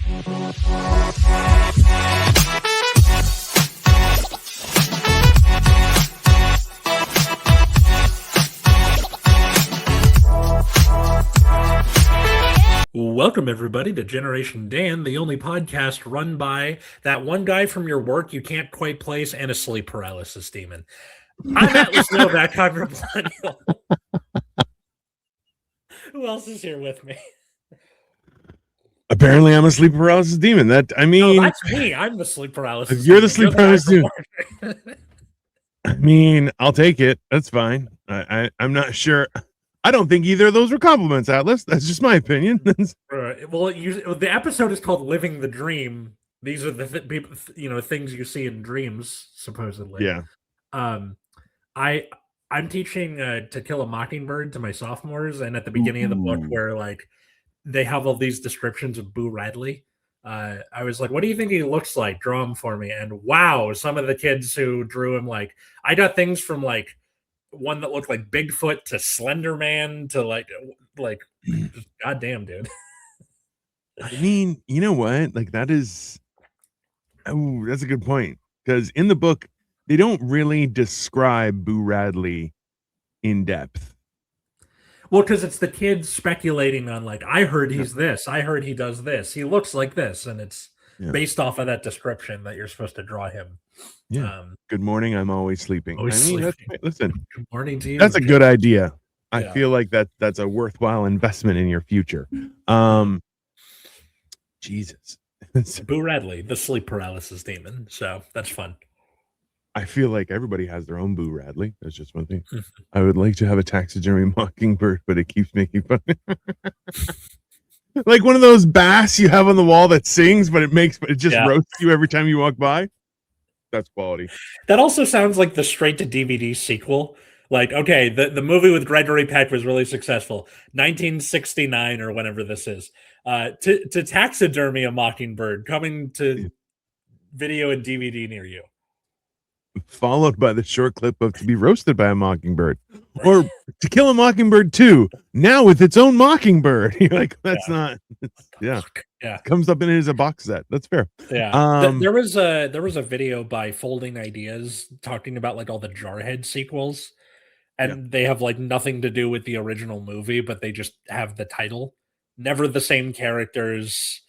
Welcome, everybody, to Generation Dan, the only podcast run by that one guy from your work you can't quite place and a sleep paralysis demon. I'm Atlas Novack, Millennial. Who else is here with me? Apparently, I'm a sleep paralysis demon. No, that's me. I'm the sleep paralysis. You're the sleep paralysis demon. I mean, I'll take it. That's fine. I'm not sure. I don't think either of those were compliments, Atlas. That's just my opinion. Well, the episode is called "Living the Dream." These are the things you see in dreams, supposedly. Yeah. I'm teaching To Kill a Mockingbird to my sophomores, and at the beginning of the book, where like they have all these descriptions of Boo Radley, I was like, "What do you think he looks like? Draw him for me." And wow, some of the kids who drew him, like I got things from like one that looked like Bigfoot to Slender Man to like goddamn, dude. I mean, you know what? Like that's a good point, because in the book they don't really describe Boo Radley in depth. Well, because it's the kids speculating on like, I heard he's this, I heard he does this, he looks like this, and it's based off of that description that you're supposed to draw him. Yeah. Good morning. I'm always sleeping. Sleeping. Listen. Good morning to you. That's a good idea. I feel like that's a worthwhile investment in your future. Jesus. Boo Radley, the sleep paralysis demon. So that's fun. I feel like everybody has their own Boo Radley. That's just one thing. I would like to have a taxidermy mockingbird, but it keeps making fun. Like one of those bass you have on the wall that sings, but it just roasts you every time you walk by. That's quality. That also sounds like the straight to DVD sequel. Like, okay, the movie with Gregory Peck was really successful, 1969 or whenever this is. To taxidermy a mockingbird, coming to video and DVD near you. Followed by the short clip of To Be Roasted by a Mockingbird, or To Kill a Mockingbird 2, now with its own mockingbird. You're like, that's not. Yeah. Comes up in it as a box set. That's fair. Yeah. There was a video by Folding Ideas talking about like all the Jarhead sequels, and they have like nothing to do with the original movie, but they just have the title. Never the same characters.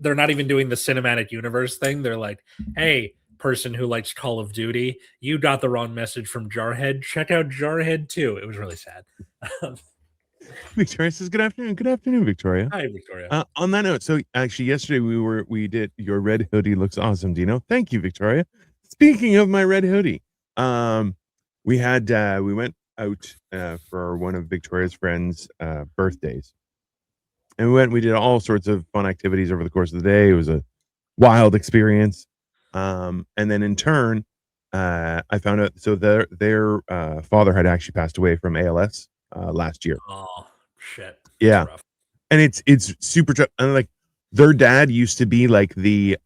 They're not even doing the cinematic universe thing. They're like, hey, person who likes Call of Duty, you got the wrong message from Jarhead. Check out Jarhead 2. It was really sad. Victoria says, good afternoon. Good afternoon, Victoria. Hi, Victoria. On that note, so actually yesterday we did your red hoodie looks awesome, Dino. Thank you, Victoria. Speaking of my red hoodie, we went out for one of Victoria's friends' birthdays. And we did all sorts of fun activities over the course of the day. It was a wild experience. And then in turn, I found out, so their father had actually passed away from ALS last year. Oh, shit. Yeah. And it's super tough. And like their dad used to be like the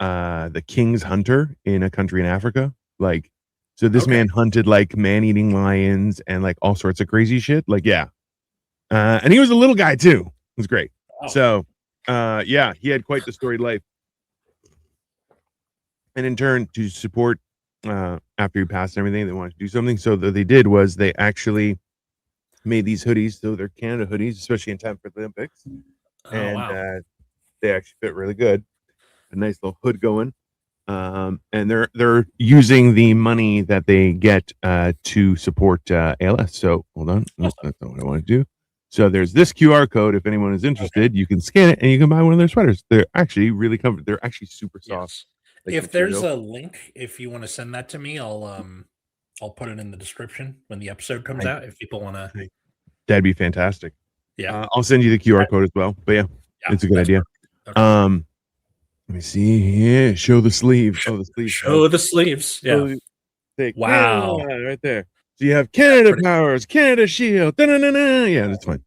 king's hunter in a country in Africa. Like, so this man hunted like man-eating lions and like all sorts of crazy shit. Like, and he was a little guy too. It was great. Oh. So, he had quite the storied life. And in turn, to support after he passed and everything, they wanted to do something. So what they did was they actually made these hoodies. So they're Canada hoodies, especially in time for the Olympics. They actually fit really good. A nice little hood going. And they're using the money that they get to support ALS. So hold on, that's not what I want to do. So there's this QR code. If anyone is interested, you can scan it and you can buy one of their sweaters. They're actually really comfortable. They're actually super soft. Like if there's a link, if you want to send that to me, I'll put it in the description when the episode comes out. If people want to, that'd be fantastic. Yeah, I'll send you the QR code as well. But it's a good idea. Okay. Let me see here. Show the sleeves. Show the sleeves. Show the sleeves. Yeah. Wow. Right there. So you have Canada Powers, Canada Shield. Yeah, that's fine.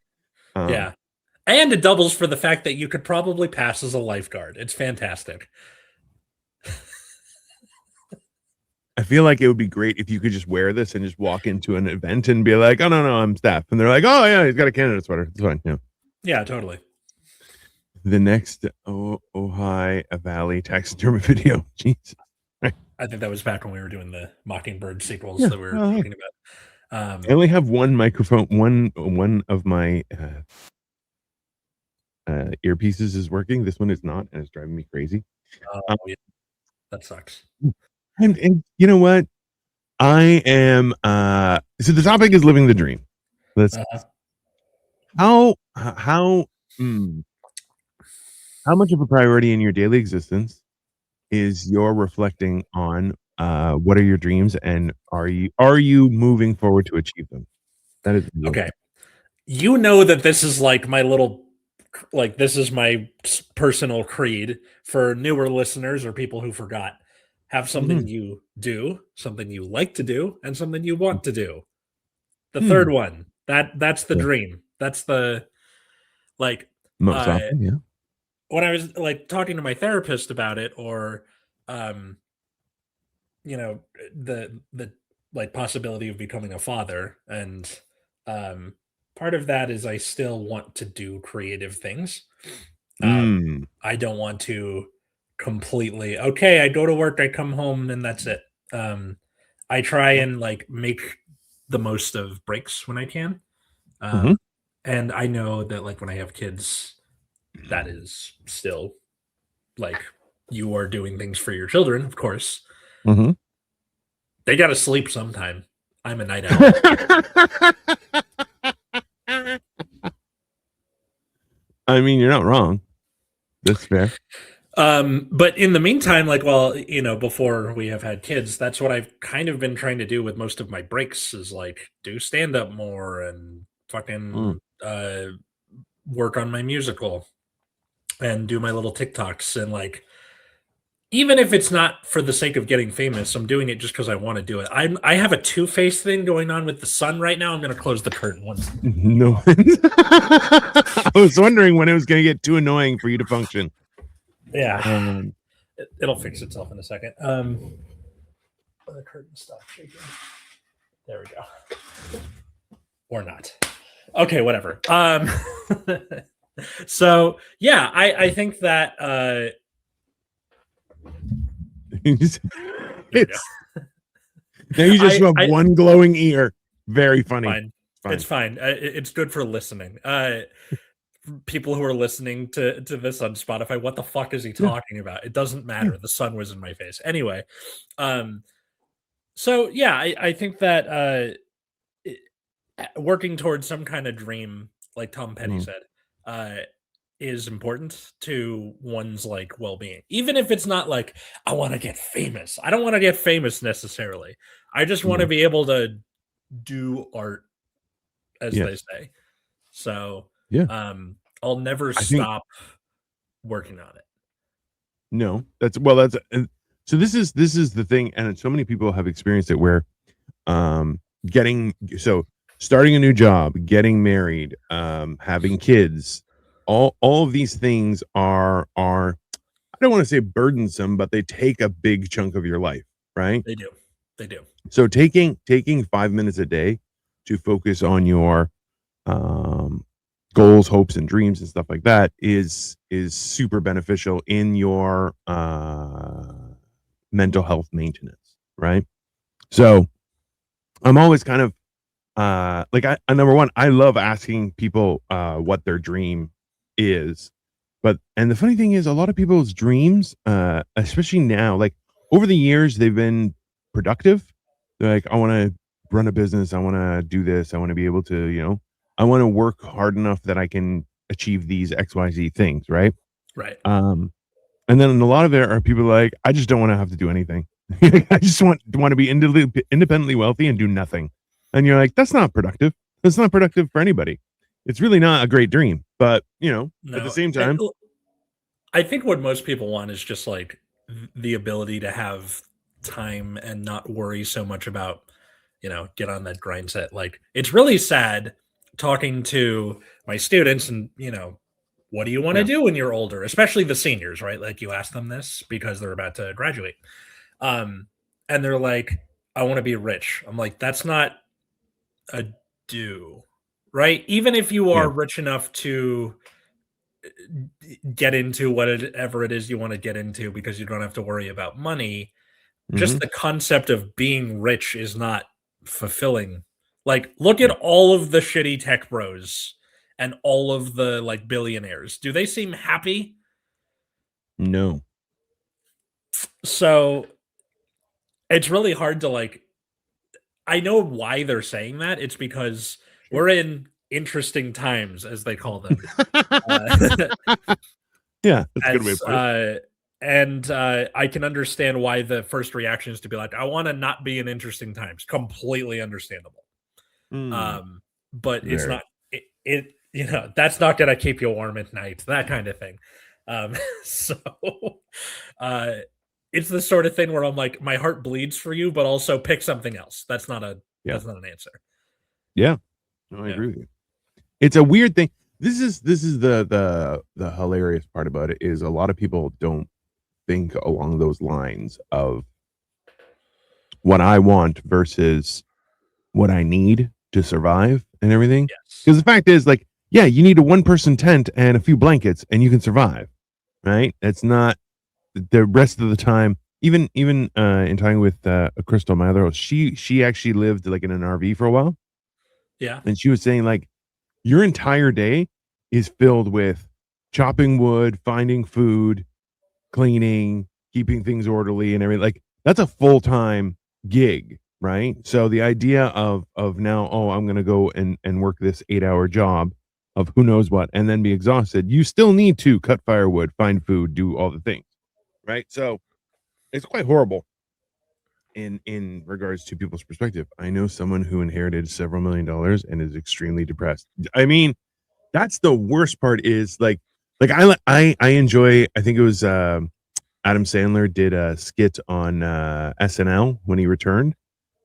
And it doubles for the fact that you could probably pass as a lifeguard. It's fantastic. I feel like it would be great if you could just wear this and just walk into an event and be like, oh, no, I'm staff. And they're like, oh, yeah, he's got a Canada sweater. It's fine. Yeah. Yeah, totally. the next Ojai Valley taxidermy video. Jesus. Right. I think that was back when we were doing the Mockingbird sequels Yeah. that we were Well, hey, talking about. I only have one microphone. One of my earpieces is working. This one is not, and it's driving me crazy. Oh, Um, yeah, that sucks. and you know what? I am. So the topic is living the dream. Let's Uh, how mm, how much of a priority in your daily existence is your reflecting on what are your dreams, and are you moving forward to achieve them? That is real. okay. You know that this is like my little, like, this is my personal creed for newer listeners or people who forgot. Have something Mhm. you do, something you like to do, and something you want to do. The Hmm. third one, that's the Yeah. dream. That's the, like, Most uh often, yeah. when I was like talking to my therapist about it, or um you know, the like possibility of becoming a father, and um part of that is I still want to do creative things. Mm. I don't want to completely, okay, I go to work, I come home, and that's it. I try Yeah. and like make the most of breaks when I can. Mhm. And I know that like when I have kids, that is still like, you are doing things for your children, of course. Mhm. They got to sleep sometime. I'm a night owl. I mean, you're not wrong. That's fair. But in the meantime, like, well, before we have had kids, that's what I've kind of been trying to do with most of my breaks, is like do stand up more and Mm. fucking work on my musical and do my little TikToks, and like, even if it's not for the sake of getting famous, I'm doing it just because I want to do it. I have a two-face thing going on with the sun right now. I'm gonna close the curtain once. No. I was wondering when it was going to get too annoying for you to function. Yeah, Um, it'll fix itself in a second. The curtain stopped shaking. There we go. Or not. Okay, whatever. So yeah, I think that it's there we go. now you just have I one glowing ear. Very funny. fine. It's Fine. fine. It's good for listening. People who are listening to this on Spotify, what the fuck is he Yeah. talking about? It doesn't Yeah. matter. The sun was in my face. Anyway, um, so yeah, I think that working towards some kind of dream, like Tom Petty Mm. said, uh, is important to one's like well-being. Even if it's not like, I want to get famous. I don't want to get famous necessarily. I just want to No. be able to do art, as they Yes. say. So Yeah. I'll never I think stop working on it. no. That's well. That's so. This is the thing, and so many people have experienced it where getting so starting a new job, getting married, having kids, all of these things are I don't want to say burdensome, but they take a big chunk of your life, right? They do. They do. So taking 5 minutes a day to focus on your um goals, hopes, and dreams and stuff like that is super beneficial in your mental health maintenance, right? So I'm always kind of like I number one, I love asking people what their dream is. But and the funny thing is a lot of people's dreams, especially now, like over the years, they've been productive. They're like, I want to run a business, I want to do this, I want to be able to, I want to work hard enough that I can achieve these XYZ things, right? Right. Um, and then a lot of it are people like, I just don't want to have to do anything. I just want to be independently wealthy and do nothing. And you're like, that's not productive. That's not productive for anybody. It's really not a great dream. But at the No. same time, I think what most people want is just like the ability to have time and not worry so much about, get on that grind set. Like, it's really sad talking to my students, and, what do you want to yeah, do when you're older? Especially the seniors, right? Like, you ask them this because they're about to graduate. Um, and they're like, I want to be rich. I'm like, that's not a do, right? Even if you yeah, are rich enough to get into whatever it is you want to get into because you don't have to worry about money. Just Mhm. the concept of being rich is not fulfilling. Like, look at Yeah. all of the shitty tech bros and all of the like billionaires. Do they seem happy? No. So it's really hard to like. I know why they're saying that. It's because Sure. we're in interesting times, as they call them. Uh, Yeah, that's a good way to as put it. and I can understand why the first reaction is to be like, I want to not be in interesting times. Completely understandable. Mm, Um, but it's very. not that's not gonna keep you warm at night, that kind of thing. So uh it's the sort of thing where I'm like, my heart bleeds for you, but also pick something else. Yeah. That's not an answer. Yeah. No, I Yeah. agree with you. It's a weird thing. This is the hilarious part about it is a lot of people don't think along those lines of what I want versus what I need to survive and everything. Yes. Because the fact is, like, yeah, you need a one person tent and a few blankets and you can survive, right? It's not the rest of the time. Even in talking with Crystal, my other host, she actually lived like in an RV for a while, Yeah. and she was saying like your entire day is filled with chopping wood, finding food, cleaning, keeping things orderly, and everything. Like that's a full time gig, right? So the idea of now, oh, I'm gonna go and work this 8 hour job of who knows what, and then be exhausted. You still need to cut firewood, find food, do all the things, right? So it's quite horrible in regards to people's perspective. I know someone who inherited several $1 million and is extremely depressed. I mean, that's the worst part is like I enjoy I think it was Adam Sandler did a skit on SNL when he returned,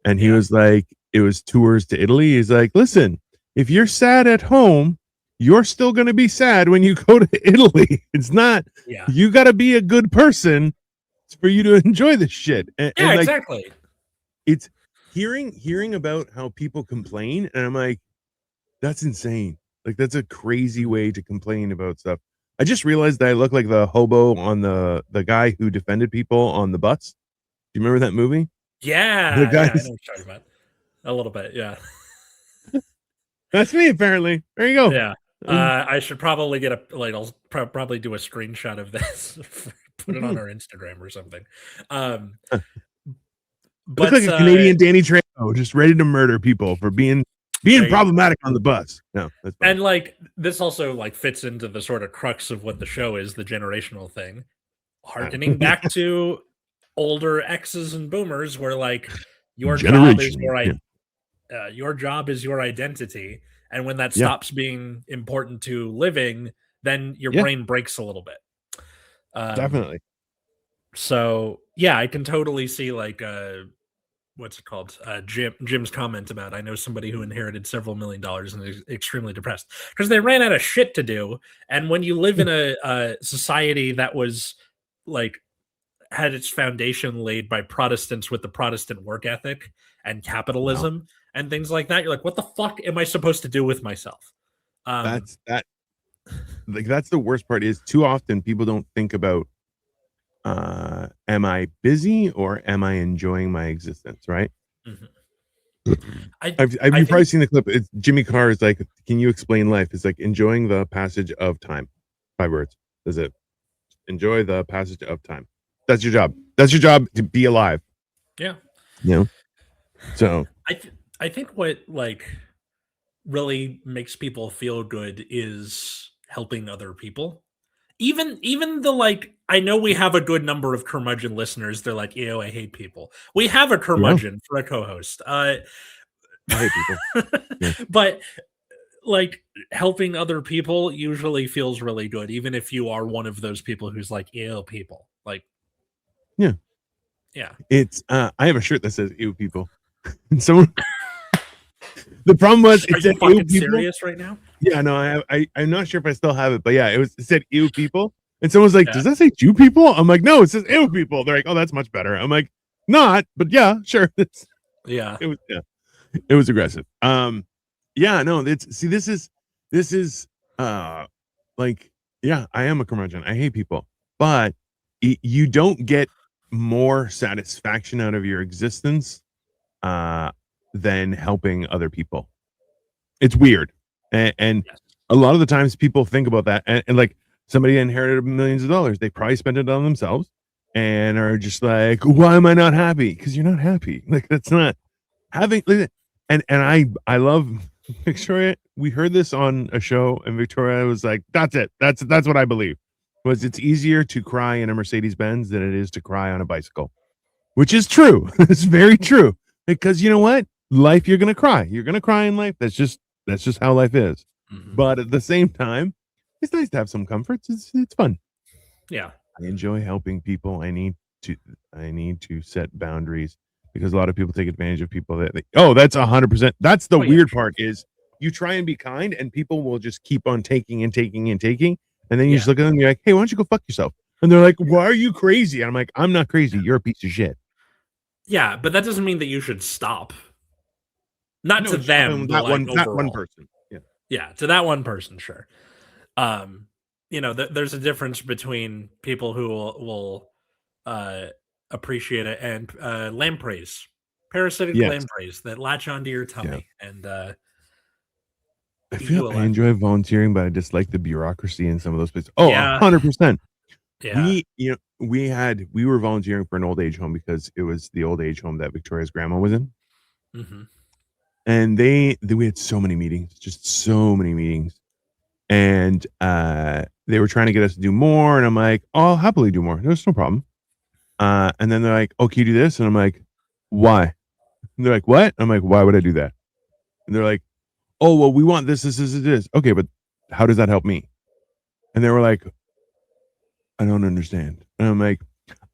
and he Yeah. was like it was tours to Italy. He's like, "Listen, if you're sad at home, you're still going to be sad when you go to Italy. It's not Yeah. you got to be a good person for you to enjoy this shit." Yeah, And like exactly. it's hearing about how people complain, and I'm like, that's insane. Like that's a crazy way to complain about stuff. I just realized that I look like the hobo on the guy who defended people on the bus. Do you remember that movie? The Yeah, yeah, I know guys what you're talking about. A little bit, yeah. that's me apparently. There you go. Yeah. Um, I should probably get a like I'll probably do a screenshot of this, put it on mhm. our Instagram or something. Um, I look like but a Canadian Danny Trejo, just ready to murder people for being there you go. problematic on the bus. No, that's funny. And like this also like fits into the sort of crux of what the show is, the generational thing. Harkening back to older X's and boomers where like Generationally. Yeah. your job is your identity, and when that Yeah. stops being important to living, then your Yeah. brain breaks a little bit. Um, Definitely. so yeah, I can totally see like what's it called? Jim's comment about I know somebody who inherited several $1 million and is extremely depressed because they ran out of shit to do. And when you live Yeah. in a society that was like had its foundation laid by Protestants with the Protestant work ethic and Wow. capitalism and things like that, you're like, what the fuck am I supposed to do with myself? Um, That like that's the worst part is too often people don't think about am I busy or am I enjoying my existence, right? mhm. Have I you think probably seen the clip? It's Jimmy Carr is like, can you explain life? It's like enjoying the passage of time. 5 words. That's it. Enjoy the passage of time. That's your job. That's your job to be alive. yeah. You know? So I think what like really makes people feel good is helping other people. Even the like I know we have a good number of curmudgeon listeners. They're like, ew, I hate people. We have a yeah, curmudgeon for a co-host. I hate people. Yeah. But like helping other people usually feels really good, even if you are one of those people who's like, ew, people. Like, Yeah. yeah. It's I have a shirt that says ew people. And someone the problem was Are it you said ew fucking people. serious right now? Yeah, no, I'm not sure if I still have it, but yeah, it said ew people. And someone's like, Yeah. does that say Jew people? I'm like, no, it says ew people. They're like, oh, that's much better. I'm like, not, but yeah, sure. Yeah. It was yeah, it was aggressive. Yeah, no, it's see, this is uh like Yeah, I am a curmudgeon. I hate people, but you don't get more satisfaction out of your existence uh, than helping other people. It's weird, and Yes. a lot of the times people think about that, and like somebody inherited millions of dollars, they probably spent it on themselves, and are just like, "Why am I not happy?" Because you're not happy. Like that's not having. And I love Victoria. We heard this on a show, and Victoria was like, "That's it. That's what I believe." Was it's easier to cry in a Mercedes Benz than it is to cry on a bicycle, which is true. It's very true because you know what? Life, you're gonna cry. You're gonna cry in life. That's just how life is. Hmm. But at the same time, it's nice to have some comforts. It's fun. Yeah. I enjoy helping people. To I need to set boundaries because a lot of people take advantage of people that oh, that's 100%. That's the Oh yeah. weird Sure. part is you try and be kind and people will just keep on taking and taking and taking. And then you Yeah. just look at them and you're like, hey, why don't you go fuck yourself? And they're like, why are you crazy? And I'm like, I'm not crazy. You're a piece of shit. Yeah, but that doesn't mean that you should stop. Not No, to just them, but like that one overall. person. Yeah. Yeah, to that one person, sure. Um, there's a difference between people who will uh, appreciate it and lampreys, parasitic Yes. lampreys that latch onto your Yeah. tummy and I eat feel you I alive. enjoy volunteering, but I dislike the bureaucracy in some of those places. Oh, Yeah, 100%. yeah. We were volunteering for an old age home because it was the old age home that Victoria's grandma was in. Hmm. And we had so many meetings, just so many meetings. And they were trying to get us to do more. And I'm like, oh, I'll happily do more. There's no problem. And then they're like, oh, can you do this? And I'm like, why? And they're like, what? I'm like, why would I do that? And they're like, oh, well, we want this. Okay, but how does that help me? And they were like, I don't understand. And I'm like,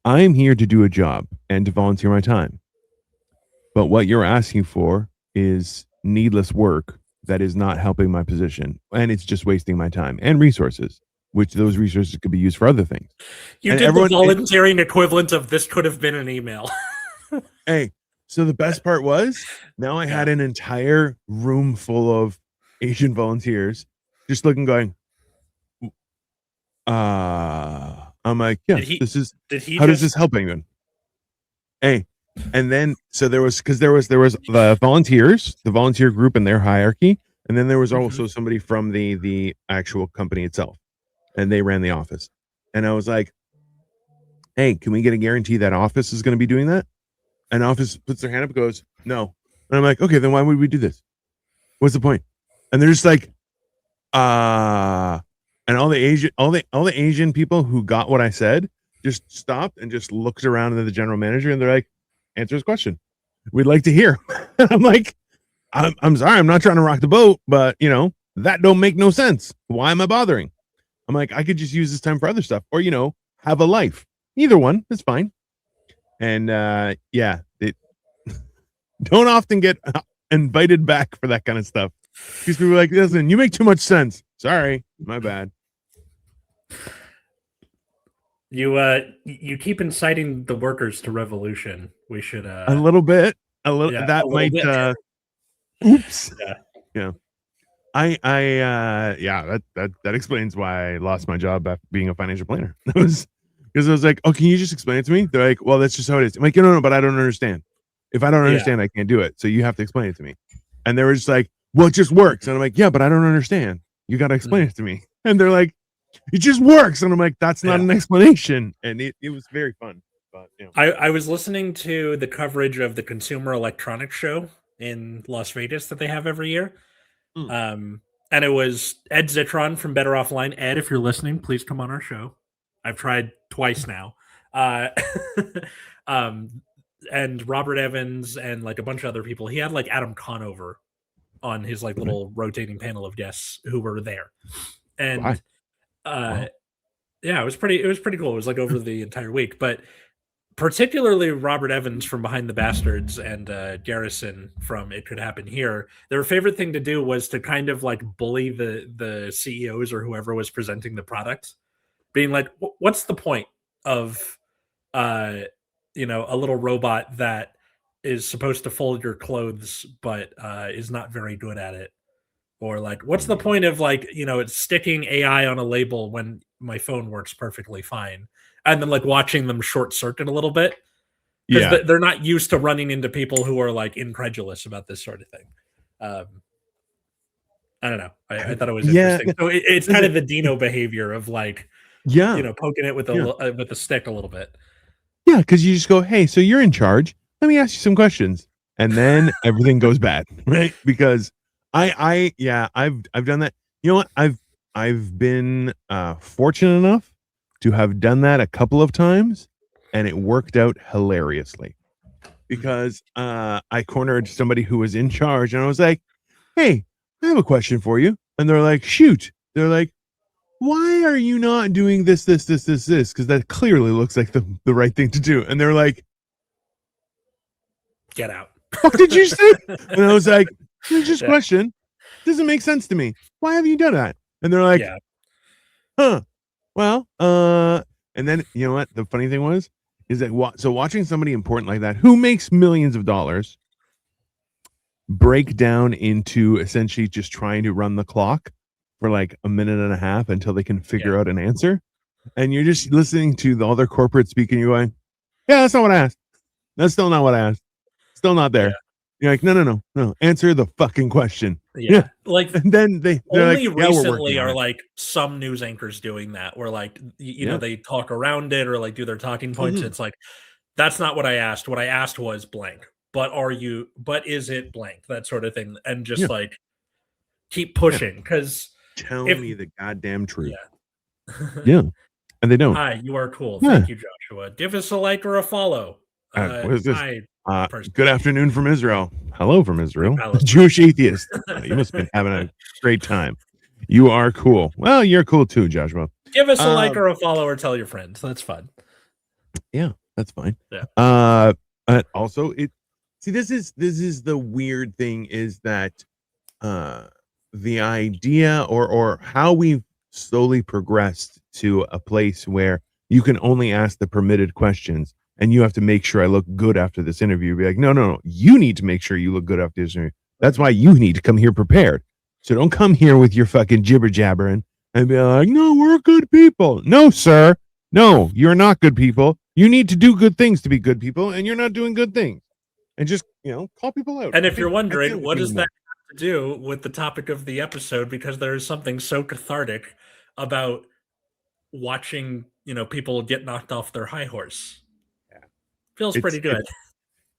I'm here to do a job and to volunteer my time. But what you're asking for is needless work that is not helping my position. And it's just wasting my time and resources, which those resources could be used for other things. You And did the everyone, volunteering equivalent of this could have been an email. hey, so the best part was now I Yeah. had an entire room full of Asian volunteers just looking, going, I'm like, yeah, Did he? this is, Did he how does just? this help anyone? Hey, and then so there was the volunteers, the volunteer group and their hierarchy, and then there was Mhm. also somebody from the actual company itself, and they ran the office. And I was like, "Hey, can we get a guarantee that office is going to be doing that?" And office puts their hand up and goes, "No." And I'm like, "Okay, then why would we do this? What's the point?" And they're just like, "Uh," and all the Asian people who got what I said just stopped and just looked around at the general manager, and they're like, "Answer his question. We'd like to hear." I'm like, I'm sorry, I'm not trying to rock the boat, but that don't make no sense. Why am I bothering? I'm like, I could just use this time for other stuff, or have a life. Either one is fine. And yeah, it don't often get invited back for that kind of stuff because people are like, listen, you make too much sense. Sorry, my bad. You keep inciting the workers to revolution. We should A little bit, a little yeah, a that little might. bit. Oops. Yeah. Yeah. Yeah, that explains why I lost my job after being a financial planner. It was because I was like, oh, can you just explain it to me? They're like, well, that's just how it is. I'm like, no, but I don't understand. If I don't Yeah. understand, I can't do it. So you have to explain it to me. And they were just like, well, it just works. And I'm like, yeah, but I don't understand. You got to explain Mhm. it to me. And they're like, it just works. And I'm like, that's not Yeah. an explanation. And it was very fun. But I was listening to the coverage of the Consumer Electronics Show in Las Vegas that they have every year. Mm. And it was Ed Zitron from Better Offline. Ed, if you're listening, please come on our show. I've tried twice now. Uh, um, and Robert Evans and like a bunch of other people. He had like Adam Conover on his like Really? little rotating panel of guests who were there. Why? And uh Wow. yeah, it was pretty cool. It was like over the entire week, but particularly Robert Evans from Behind the Bastards and Garrison from It Could Happen Here. Their favorite thing to do was to kind of like bully the CEOs or whoever was presenting the product, being like, "What's the point of uh, a little robot that is supposed to fold your clothes but is not very good at it?" Or like, what's the point of like, it's sticking AI on a label when my phone works perfectly fine? And then like watching them short circuit a little bit because Yeah. they're not used to running into people who are like incredulous about this sort of thing. I don't know. I thought it was Yeah. interesting. So it's kind Listen, of the Dino behavior of like, yeah. poking it with Yeah. with a stick a little bit. Yeah, because you just go, hey, so you're in charge. Let me ask you some questions. And then everything goes bad, right? Because yeah, I've done that. You know what? I've been fortunate enough to have done that a couple of times, and it worked out hilariously. Because I cornered somebody who was in charge, and I was like, hey, I have a question for you. And they're like, shoot. They're like, why are you not doing this? Because that clearly looks like the right thing to do. And they're like, Get out. fuck did you say? And I was like, it's just a Yeah. question. Doesn't make sense to me. Why have you done that? And they're like, Yeah. huh. Well, and then you know what? The funny thing was, is that so watching somebody important like that who makes millions of dollars break down into essentially just trying to run the clock for like a minute and a half until they can figure out an answer. And you're just listening to all their corporate speak and you're going, yeah, that's not what I asked. That's still not what I asked. Still not there. Yeah. You're like, no. Answer the fucking question. Yeah. Like, and then they're only like, yeah, we're recently working on are it. like some news anchors doing that where like Yeah. they talk around it or like do their talking points. Mhm. It's like, that's not what I asked. What I asked was blank. But is it blank? That sort of thing. And just Yeah. like keep Yeah. pushing. Because Tell if me the goddamn truth. yeah. Yeah. And they don't. Hi, you are cool. Yeah. Thank you, Joshua. Give us a like or a follow. What is this? Hi, person. Good afternoon from Israel. Hello from Free Israel. Palestine. Jewish atheist. You must have been having a great time. You are cool. Well, you're cool too, Joshua. Give us a like or a follow or tell your friends. That's fun. Yeah, that's fine. Yeah. Also, this is the weird thing is that the idea or how we've slowly progressed to a place where you can only ask the permitted questions and you have to make sure I look good after this interview. Be like, no. You need to make sure you look good after this interview. That's why you need to come here prepared. So don't come here with your fucking jibber jabbering and be like, no, we're good people. No, sir. No, you're not good people. You need to do good things to be good people, and you're not doing good things. And just, call people out. And if you're wondering, what does that have to do with the topic of the episode? Because there is something so cathartic about watching, people get knocked off their high horse. Yeah. Feels pretty good.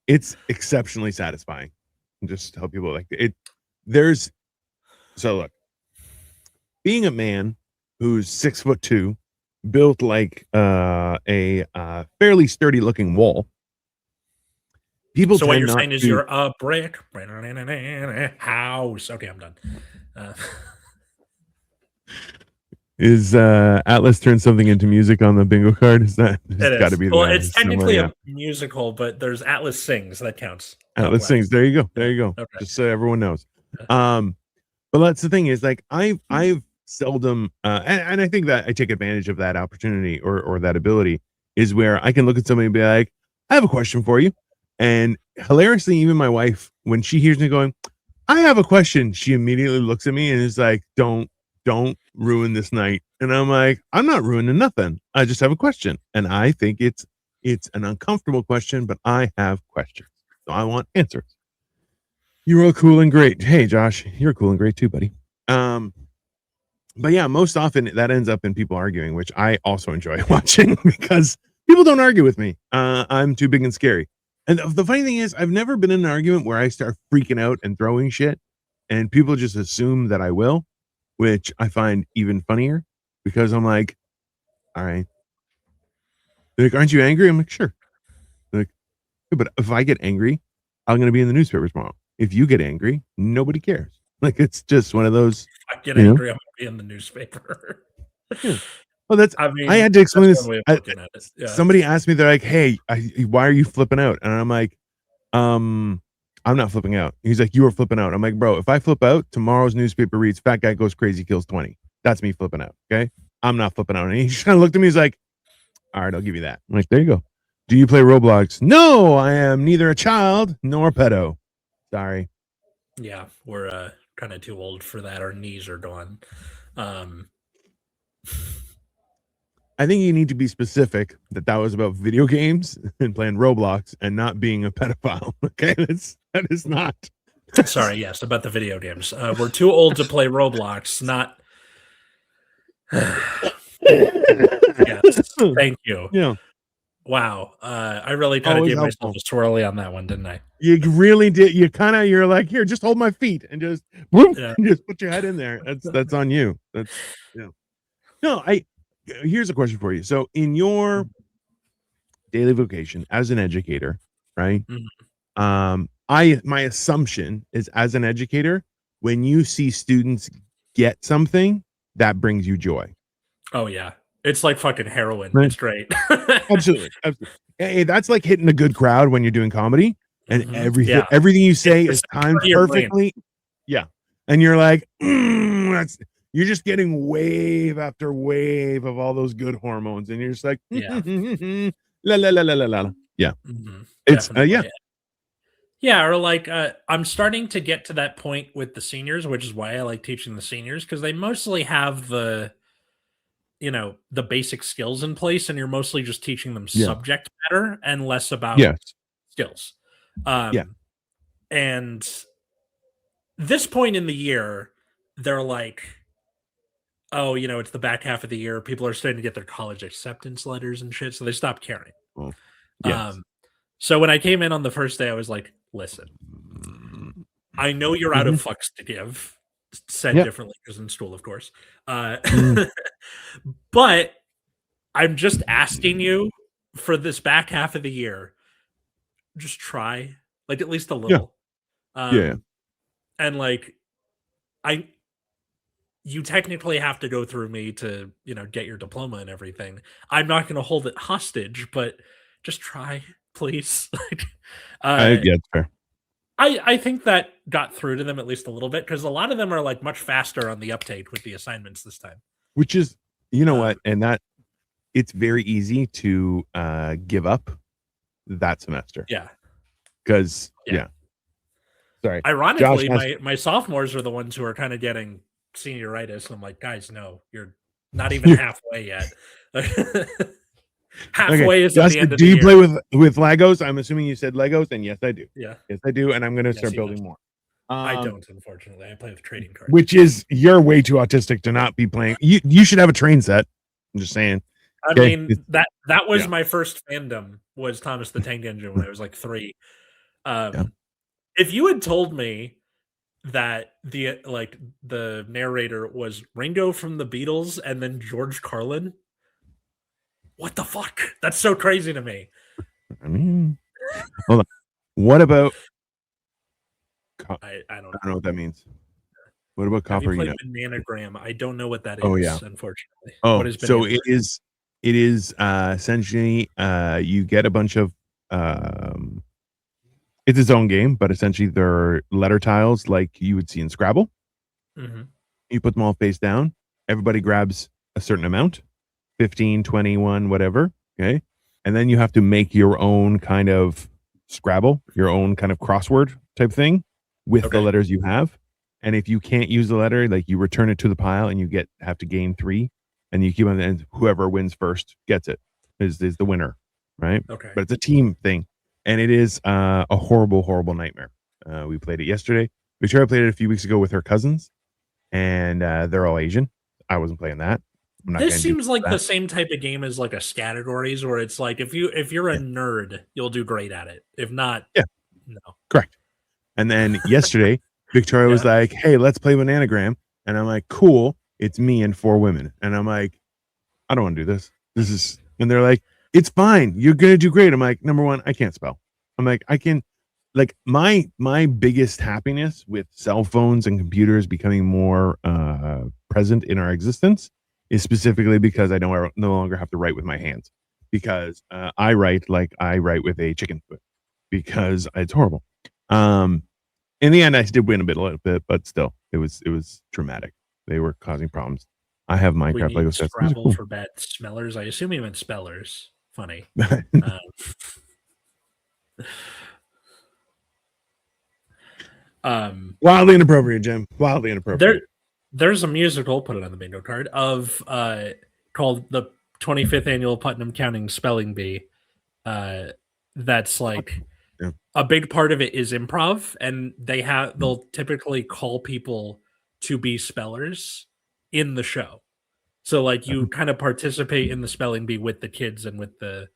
It's exceptionally satisfying. Just tell people like it. So look, being a man who's 6'2", built like a fairly sturdy looking wall. People. So what you're saying is you're a brick house. Okay, I'm done. Is Atlas turned something into music on the bingo card? Is that it's got to be? Well, it's technically a musical, but there's Atlas Sings that counts. Atlas Sings. There you go. There you go. Okay. Just so everyone knows. But that's the thing is like I've seldom and I think that I take advantage of that opportunity or that ability is where I can look at somebody and be like, I have a question for you. And hilariously, even my wife, when she hears me going, I have a question, she immediately looks at me and is like, don't ruin this night. And I'm like, I'm not ruining nothing. I just have a question. And I think it's an uncomfortable question, but I have questions. So I want answers. You're all cool and great. Hey, Josh, you're cool and great too, buddy. But yeah, most often that ends up in people arguing, which I also enjoy watching because people don't argue with me. I'm too big and scary. And the funny thing is, I've never been in an argument where I start freaking out and throwing shit, and people just assume that I will, which I find even funnier because I'm like, all right. They're like, aren't you angry? I'm like, sure. They're like, yeah, but if I get angry, I'm going to be in the newspaper tomorrow. If you get angry, nobody cares. Like, it's just one of those. If I get angry, I'm going to be in the newspaper. Yeah. Well, I had to explain this. Yeah. Somebody asked me, they're like, hey, why are you flipping out? And I'm like, I'm not flipping out. He's like, you were flipping out. I'm like, bro, if I flip out, tomorrow's newspaper reads, fat guy goes crazy, kills 20. That's me flipping out. Okay. I'm not flipping out. And he just kind of looked at me. He's like, all right, I'll give you that. I'm like, there you go. Do you play Roblox? No, I am neither a child nor a pedo. Sorry. Yeah, we're kind of too old for that. Our knees are gone. Um, I think you need to be specific that was about video games and playing Roblox and not being a pedophile. Okay, that is not. Sorry, yes, about the video games. We're too old to play Roblox. Not. Yes, thank you. Yeah, Wow, I really kind of always gave myself helpful. a swirly on that one, didn't I? You really did. You're like, here, just hold my feet and just whoop, Yeah. and just put your head in there. That's on you. That's yeah. No, here's a question for you. So in your daily vocation as an educator, right? Mhm. My assumption is as an educator, when you see students get something, that brings you joy. Oh yeah, it's like fucking heroin. Right? It's great. Absolutely. Absolutely. Hey, that's like hitting a good crowd when you're doing comedy and Yeah, everything you say it's is timed for your brain. perfectly. Yeah. And you're like, that's you're just getting wave after wave of all those good hormones. And you're just like, Yeah, la la la la la la. Yeah. It's yeah. definitely. Yeah, or like I'm starting to get to that point with the seniors, which is why I like teaching the seniors because they mostly have the basic skills in place, and you're mostly just teaching them Yeah. subject matter and less about Yes. skills. Yeah. And this point in the year, they're like, oh, it's the back half of the year. People are starting to get their college acceptance letters and shit, so they stop caring. Well, yes. Um, so when I came in on the first day, I was like, listen, I know you're out of Mhm. fucks to give, said Yeah. differently because in school, of course. Mm. But I'm just asking you for this back half of the year, just try, like at least a Yeah. little. Yeah. And like I you technically have to go through me to, get your diploma and everything. I'm not gonna hold it hostage, but just try, please. Like Yeah, it's fair. I think that got through to them at least a little bit because a lot of them are like much faster on the uptake with the assignments this time. Which is, you know Um, what? And that it's very easy to give up that semester yeah, because yeah. yeah. Sorry, Josh Ironically, has. my sophomores are the ones who are kind of getting senioritis. I'm like, guys, no, you're not even halfway yet. Okay, Halfway is at Josh, the end of do the you play year. with Legos? I'm assuming you said Legos, and yes, I do. Yeah, Yes, I do, and I'm going to yes, start he does. building more. I Um, don't, unfortunately. I play with trading cards. which is you're way too autistic to not be playing. You should have a train set. I'm just saying. I Okay. mean, that was Yeah. my first fandom was Thomas the Tank Engine when I was like 3. Yeah. If you had told me that the narrator was Ringo from the Beatles and then George Carlin, what the fuck? That's so crazy to me. I mean, hold on. What about? I don't I don't know. know what that means. What about Have you copper played unit? Bananagram? I don't know what that Oh yeah. is, unfortunately. What Oh, is so Bananagram? it is essentially you get a bunch of um it's its own game, but essentially they're letter tiles like you would see in Scrabble. Mhm. You put them all face down. Everybody grabs a certain amount, 15, 21, whatever. Okay. And then you have to make your own kind of Scrabble, your own kind of crossword type thing with the Okay. letters you have. And if you can't use the letter, like you return it to the pile and you have to gain 3 and you keep on, and whoever wins first gets it is the winner. Right. Okay. But it's a team thing. And it is a horrible, horrible nightmare. We played it yesterday. Victoria played it a few weeks ago with her cousins and they're all Asian. I wasn't playing that. I'm not This going to do seems like the that. same type of game as like a categories where it's like if you're a Yeah. nerd, you'll do great at it. If not, Yeah. no. Correct. And then yesterday, Victoria was Yeah. like, "Hey, let's play Bananagram." And I'm like, "Cool. It's me and 4 women." And I'm like, "I don't want to do this. This is." And they're like, "It's fine. You're gonna do great." I'm like, "Number one, I can't spell." I'm like, "I can." Like my biggest happiness with cell phones and computers becoming more present in our existence is specifically because I don't no longer have to write with my hands because I write like I write with a chicken foot because it's horrible. Um, in the end, I did win a little bit, but still, it was traumatic. They were causing problems. I have We Minecraft Lego need sets. These are Scrabble cool. for bad smellers. I assume he meant spellers. Funny. Um, Wildly inappropriate, Jim. Wildly There, inappropriate. there's a musical, put it on the bingo card, of called the 25th annual Putnam Counting Spelling Bee. Uh, that's like Yeah. a big part of it is improv, and they'll typically call people to be spellers in the show. So like you kind of participate in the spelling bee with the kids and with the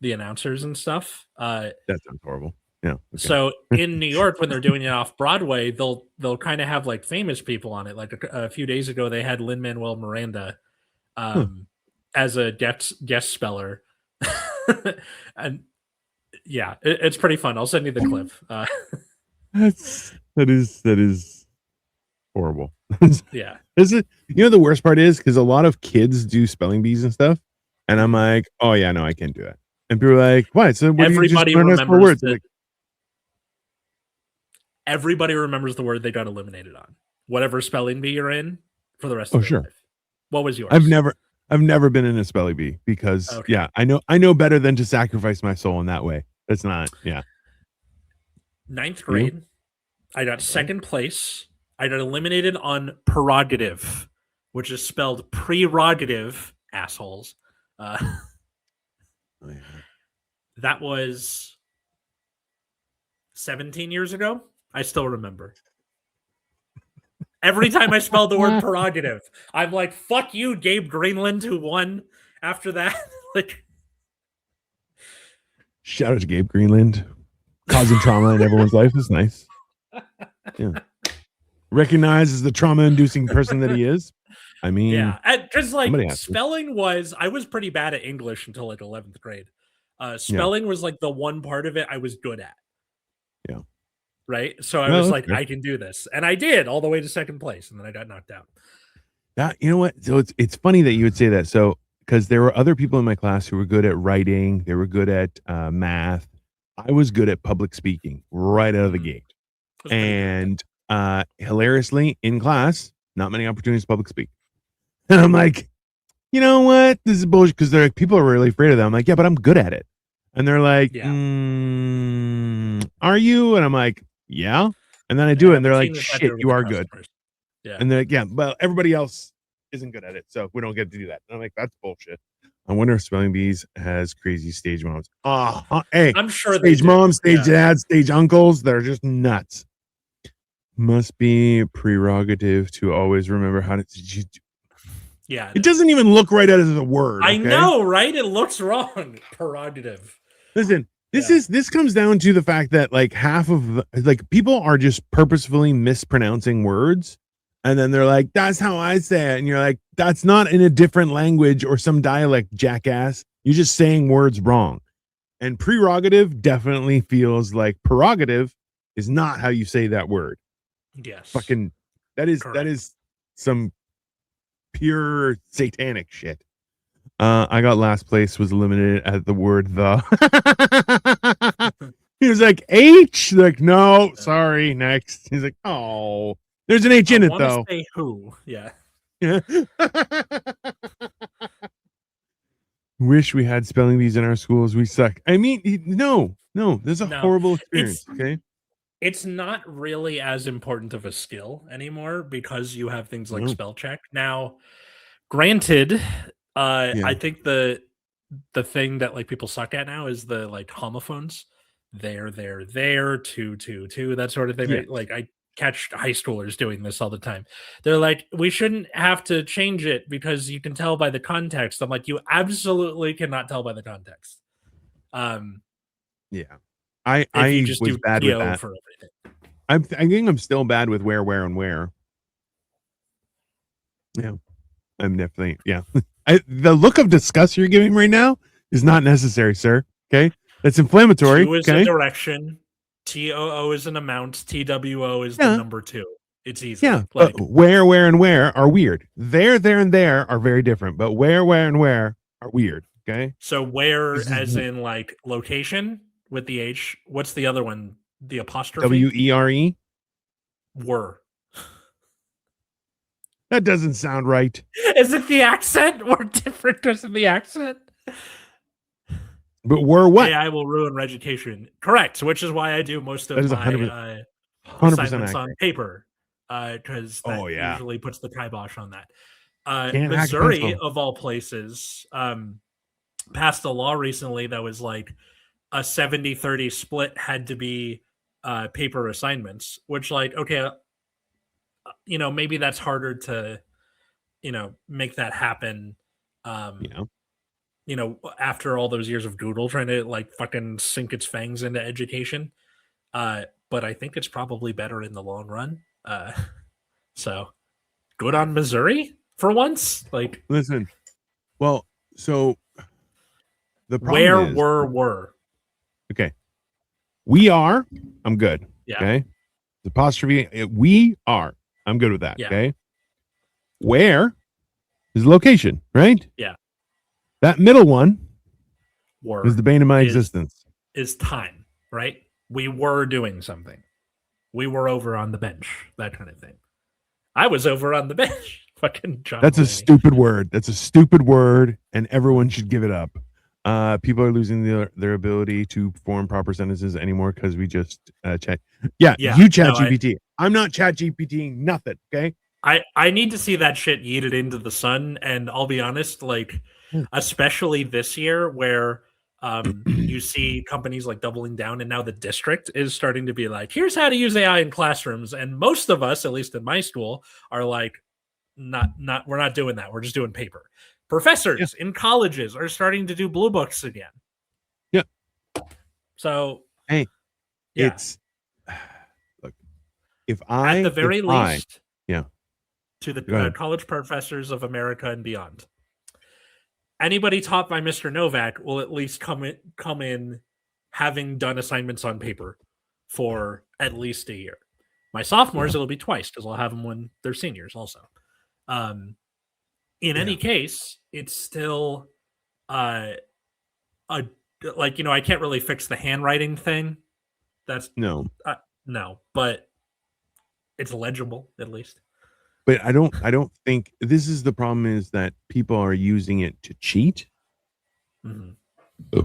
announcers and stuff. That sounds horrible. Yeah. Okay. So in New York, when they're doing it off Broadway, they'll kind of have like famous people on it. Like a few days ago, they had Lin Manuel Miranda Huh. as a guest speller, and yeah, it's pretty fun. I'll send you the clip. That is horrible. Yeah, Is it? You know the worst part is because a lot of kids do spelling bees and stuff, and I'm like, oh yeah, no, I can't do that. And people are like, why? So what do you just everybody learn us four remembers words? that. Like, Everybody remembers the word they got eliminated on. Whatever spelling bee you're in for the rest oh of their sure. life. What was I've yours? never I've never been in a spelling bee because Okay. yeah, I know better than to sacrifice my soul in that way. That's not yeah. Ninth You? grade, I got second place. I got eliminated on prerogative, which is spelled prerogative, assholes. Uh, Oh, yeah. that was 17 years ago. I still remember. Every time I spelled the word prerogative, I'm like, fuck you, Gabe Greenland, who won after that. Like, Shout out to Gabe Greenland. Causing trauma in everyone's life is nice. Yeah. Recognized as the trauma inducing person that he is. I mean, yeah, because like somebody has to. spelling was, I was pretty bad at English until like 11th grade. Yeah. Spelling was like the one part of it I was good at. Yeah. Right. So I Well, was that's like, fair. I can do this. And I did all the way to second place. And then I got knocked out. That you know what? So it's funny that you would say that. So because there were other people in my class who were good at writing, they were good at math. I was good at public speaking right out of the gate. I was pretty good at And hilariously, in class, not many opportunities to public speak. And I'm like, you know what? This is bullshit because they're like, people are really afraid of that. I'm like, yeah, but I'm good at it. And they're like, Yeah. are you? And I'm like, yeah. And then I do it, and they're like, shit, you are good. Yeah. And they're like, yeah, well, everybody else isn't good at it, so we don't get to do that. And I'm like, that's bullshit. I wonder if Spelling Bees has crazy stage moms. Hey, I'm sure stage they do. moms, stage Yeah. dads, stage uncles, they're just nuts. Must be prerogative to always remember how to. Yeah. It doesn't even look right as a word. I okay? know, right? It looks wrong. Prerogative. Listen, this Yeah. this comes down to the fact that like half of like people are just purposefully mispronouncing words, and then they're like, "That's how I say it," and you're like, "That's not in a different language or some dialect, jackass. You're just saying words wrong." And prerogative definitely feels like prerogative is not how you say that word. Yes. Fucking that is Correct. some pure satanic shit. I got last place, was eliminated at the word the. He was like, H? Like, no, sorry, next. He's like, oh, there's an H in it, though. Say who. Yeah. Wish we had spelling bees in our schools. We suck. I mean, no, there's a horrible experience, okay? It's not really as important of a skill anymore because you have things like spell check. Now, granted, I think the thing that like people suck at now is the like homophones. There, two, that sort of thing. Yeah. Like I catch high schoolers doing this all the time. They're like, we shouldn't have to change it because you can tell by the context. I'm like, you absolutely cannot tell by the context. Yeah. I was bad with that. For everything. I think I'm still bad with where, and where. Yeah. I'm definitely, yeah. The look of disgust you're giving right now is not necessary, sir. Okay. That's inflammatory. Two is okay? a direction. TOO is an amount. TWO is the number 2. It's easy. Yeah. Like, but where, and where are weird. There, and there are very different. But where, and where are weird. Okay. So where, as in like location with the H. What's the other one? The apostrophe? WERE? Were. That doesn't sound right. Is it the accent or different because of the accent? But were what? AI will ruin education. Correct. Which is why I do most of my 100% assignments on accurate. paper, because that Oh yeah, usually puts the kibosh on that. can't hack a Missouri, pencil. of all places, passed a law recently that was like a 70-30 split had to be paper assignments, which, like, okay, maybe that's harder to, make that happen. You Um, know, after all those years of Google trying to like fucking sink its fangs into education. But I think it's probably better in the long run. So good on Missouri for once. Like, listen. Well, so the problem where is, were okay, we are. I'm good. yeah, Okay, the apostrophe. We are. I'm good with that. yeah, Okay, where is location? Right. yeah. That middle one is Were the bane of my is existence. is time, right? We were doing something. We were over on the bench, that kind of thing. I was over on the bench. Fucking John That's a Mulaney. stupid word. That's a stupid word, and everyone should give it up. People are losing their ability to form proper sentences anymore because we just chat. Yeah, Yeah, you chat no, GPT. I'm not chat GPTing nothing. Okay. I need to see that shit yeeted into the sun, and I'll be honest, like, especially this year where you see companies like doubling down, and now the district is starting to be like, here's how to use AI in classrooms, and most of us, at least in my school, are like, not we're not doing that. We're just doing paper. Yeah. Professors in colleges are starting to do blue books again. Yeah. So Hey, yeah, it's look. If at the I very yeah. least, to Go the ahead. college professors of America and beyond, anybody taught by Mr. Novack will at least come in having done assignments on paper for at least a year. My sophomores, Yeah. it'll be twice because I'll have them when they're seniors also. Um, in Yeah. any case, it's still uh, a like, I can't really fix the handwriting thing. That's No, no, but it's legible at least. but I don't think this is the problem. Is that people are using it to cheat, Mm-hmm.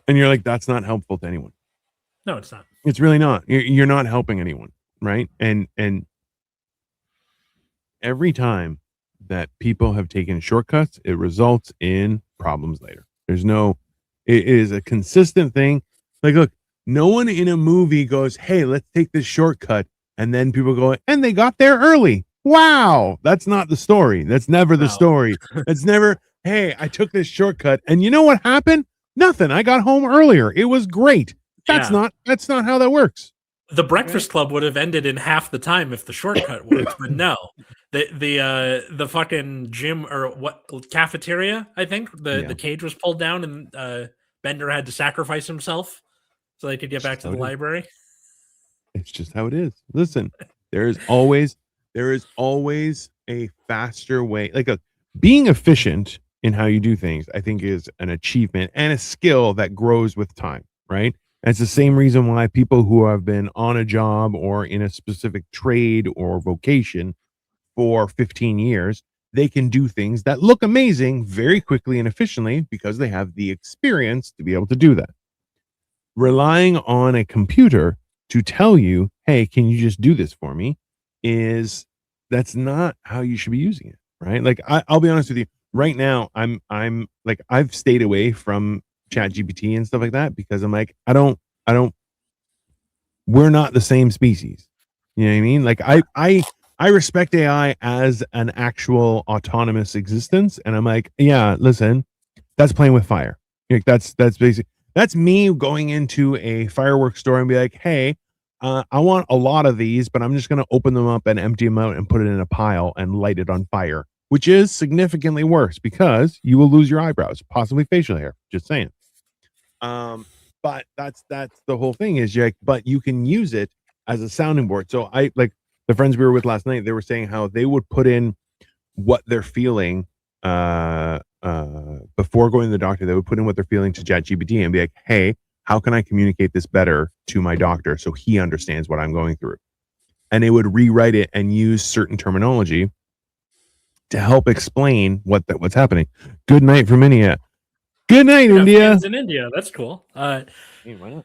and you're like, that's not helpful to anyone. No, it's not. It's really not. You're not helping anyone, right? And every time that people have taken shortcuts, it results in problems later. It is a consistent thing. Like, look, no one in a movie goes, hey, let's take this shortcut. And then people go, and they got there early. Wow. That's not the story. That's never the No. story. That's never, hey, I took this shortcut. And you know what happened? Nothing. I got home earlier. It was great. That's Yeah. not how that works. The Breakfast Club would have ended in half the time if the shortcut worked, but no. The fucking gym or what cafeteria, I think the cage was pulled down, and Bender had to sacrifice himself so they could get back to the library. It's just how it is. Listen, there is always a faster way. Like being efficient in how you do things, I think is an achievement and a skill that grows with time, right? And it's the same reason why people who have been on a job or in a specific trade or vocation for 15 years, they can do things that look amazing very quickly and efficiently because they have the experience to be able to do that. Relying on a computer to tell you, hey, can you just do this for me? That's not how you should be using it, right? Like I'll be honest with you. Right now, I'm like I've stayed away from Chat GPT and stuff like that because I'm like, I don't we're not the same species. You know what I mean? Like I respect AI as an actual autonomous existence, and I'm like, yeah, listen, that's playing with fire. Like that's basic. That's me going into a fireworks store and be like, hey, I want a lot of these, but I'm just going to open them up and empty them out and put it in a pile and light it on fire, which is significantly worse because you will lose your eyebrows, possibly facial hair. Just saying. But that's the whole thing is but you can use it as a sounding board. So I like the friends we were with last night, they were saying how they would put in what they're feeling before going to the doctor. They would put in what they're feeling to ChatGPT and be like, hey, how can I communicate this better to my doctor so he understands what I'm going through? And it would rewrite it and use certain terminology to help explain what's happening. Good night from India. Good night, India. In India, that's cool. Hey, why not?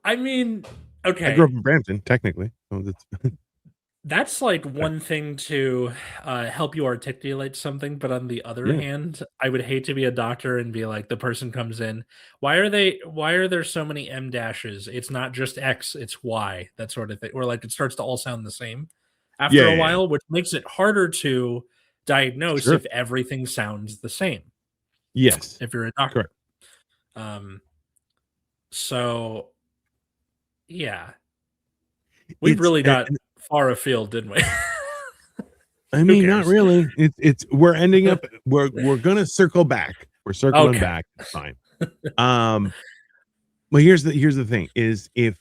I mean, okay. I grew up in Brampton, technically. Oh, that's That's like one thing to help you articulate something, but on the other yeah, hand, I would hate to be a doctor and be like, the person comes in, why are there so many M dashes? It's not just X, it's Y, that sort of thing. Or like it starts to all sound the same yeah, after a yeah, yeah. while, which makes it harder to diagnose Sure. if everything sounds the same Yes. if you're a doctor. Correct. Um, so yeah, we It's really and, got far afield, didn't we? I Who mean, not cares? really. It's we're ending up we're gonna circle back. We're circling Okay. back. It's fine. Um, well, here's the thing: is if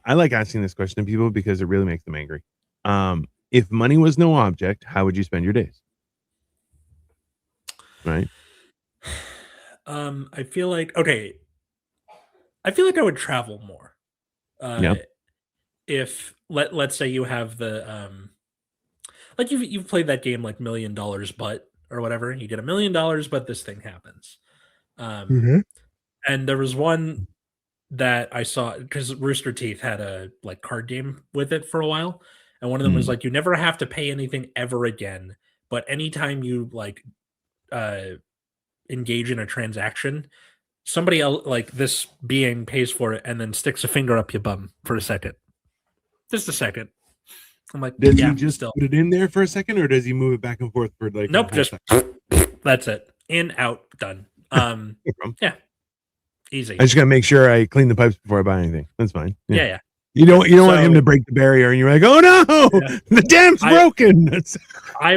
I like asking this question to people because it really makes them angry. If money was no object, how would you spend your days? Right? I feel like okay, I feel like I would travel more. Yeah. If let's say you have the like you've played that game like $1,000,000 but or whatever, you get $1,000,000 but this thing happens. Um Mhm. and there was one that I saw because Rooster Teeth had a like card game with it for a while. And one of them was Mm. like you never have to pay anything ever again, but anytime you like uh engage in a transaction, somebody else like this being pays for it and then sticks a finger up your bum for a second. Just a second. I'm like, Does he yeah, just still. put it in there for a second, or does he move it back and forth for like a Nope, whole just second? that's it. In, out, done. No problem. Yeah, I easy. just gotta make sure I clean the pipes before I buy anything. That's fine. Yeah. Yeah, yeah. You don't want him So to break the barrier, and you're like, oh no, yeah, the dam's I broken. That's I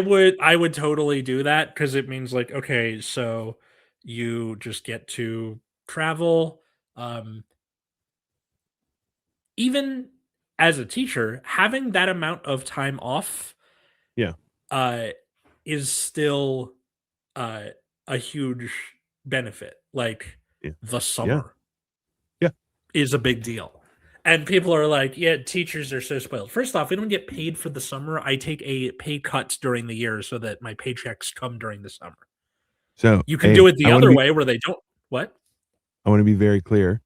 would totally do that because it means like, okay, so you just get to travel. Um, even as a teacher, having that amount of time off yeah, uh is still uh, a huge benefit. Like yeah, the yeah, summer yeah. is a big deal. And people are like, yeah, teachers are so spoiled. First off, we don't get paid for the summer. I take a pay cut during the year so that my paychecks come during the summer. So, You can do hey, it the other way where they don't. What? I want to be very clear.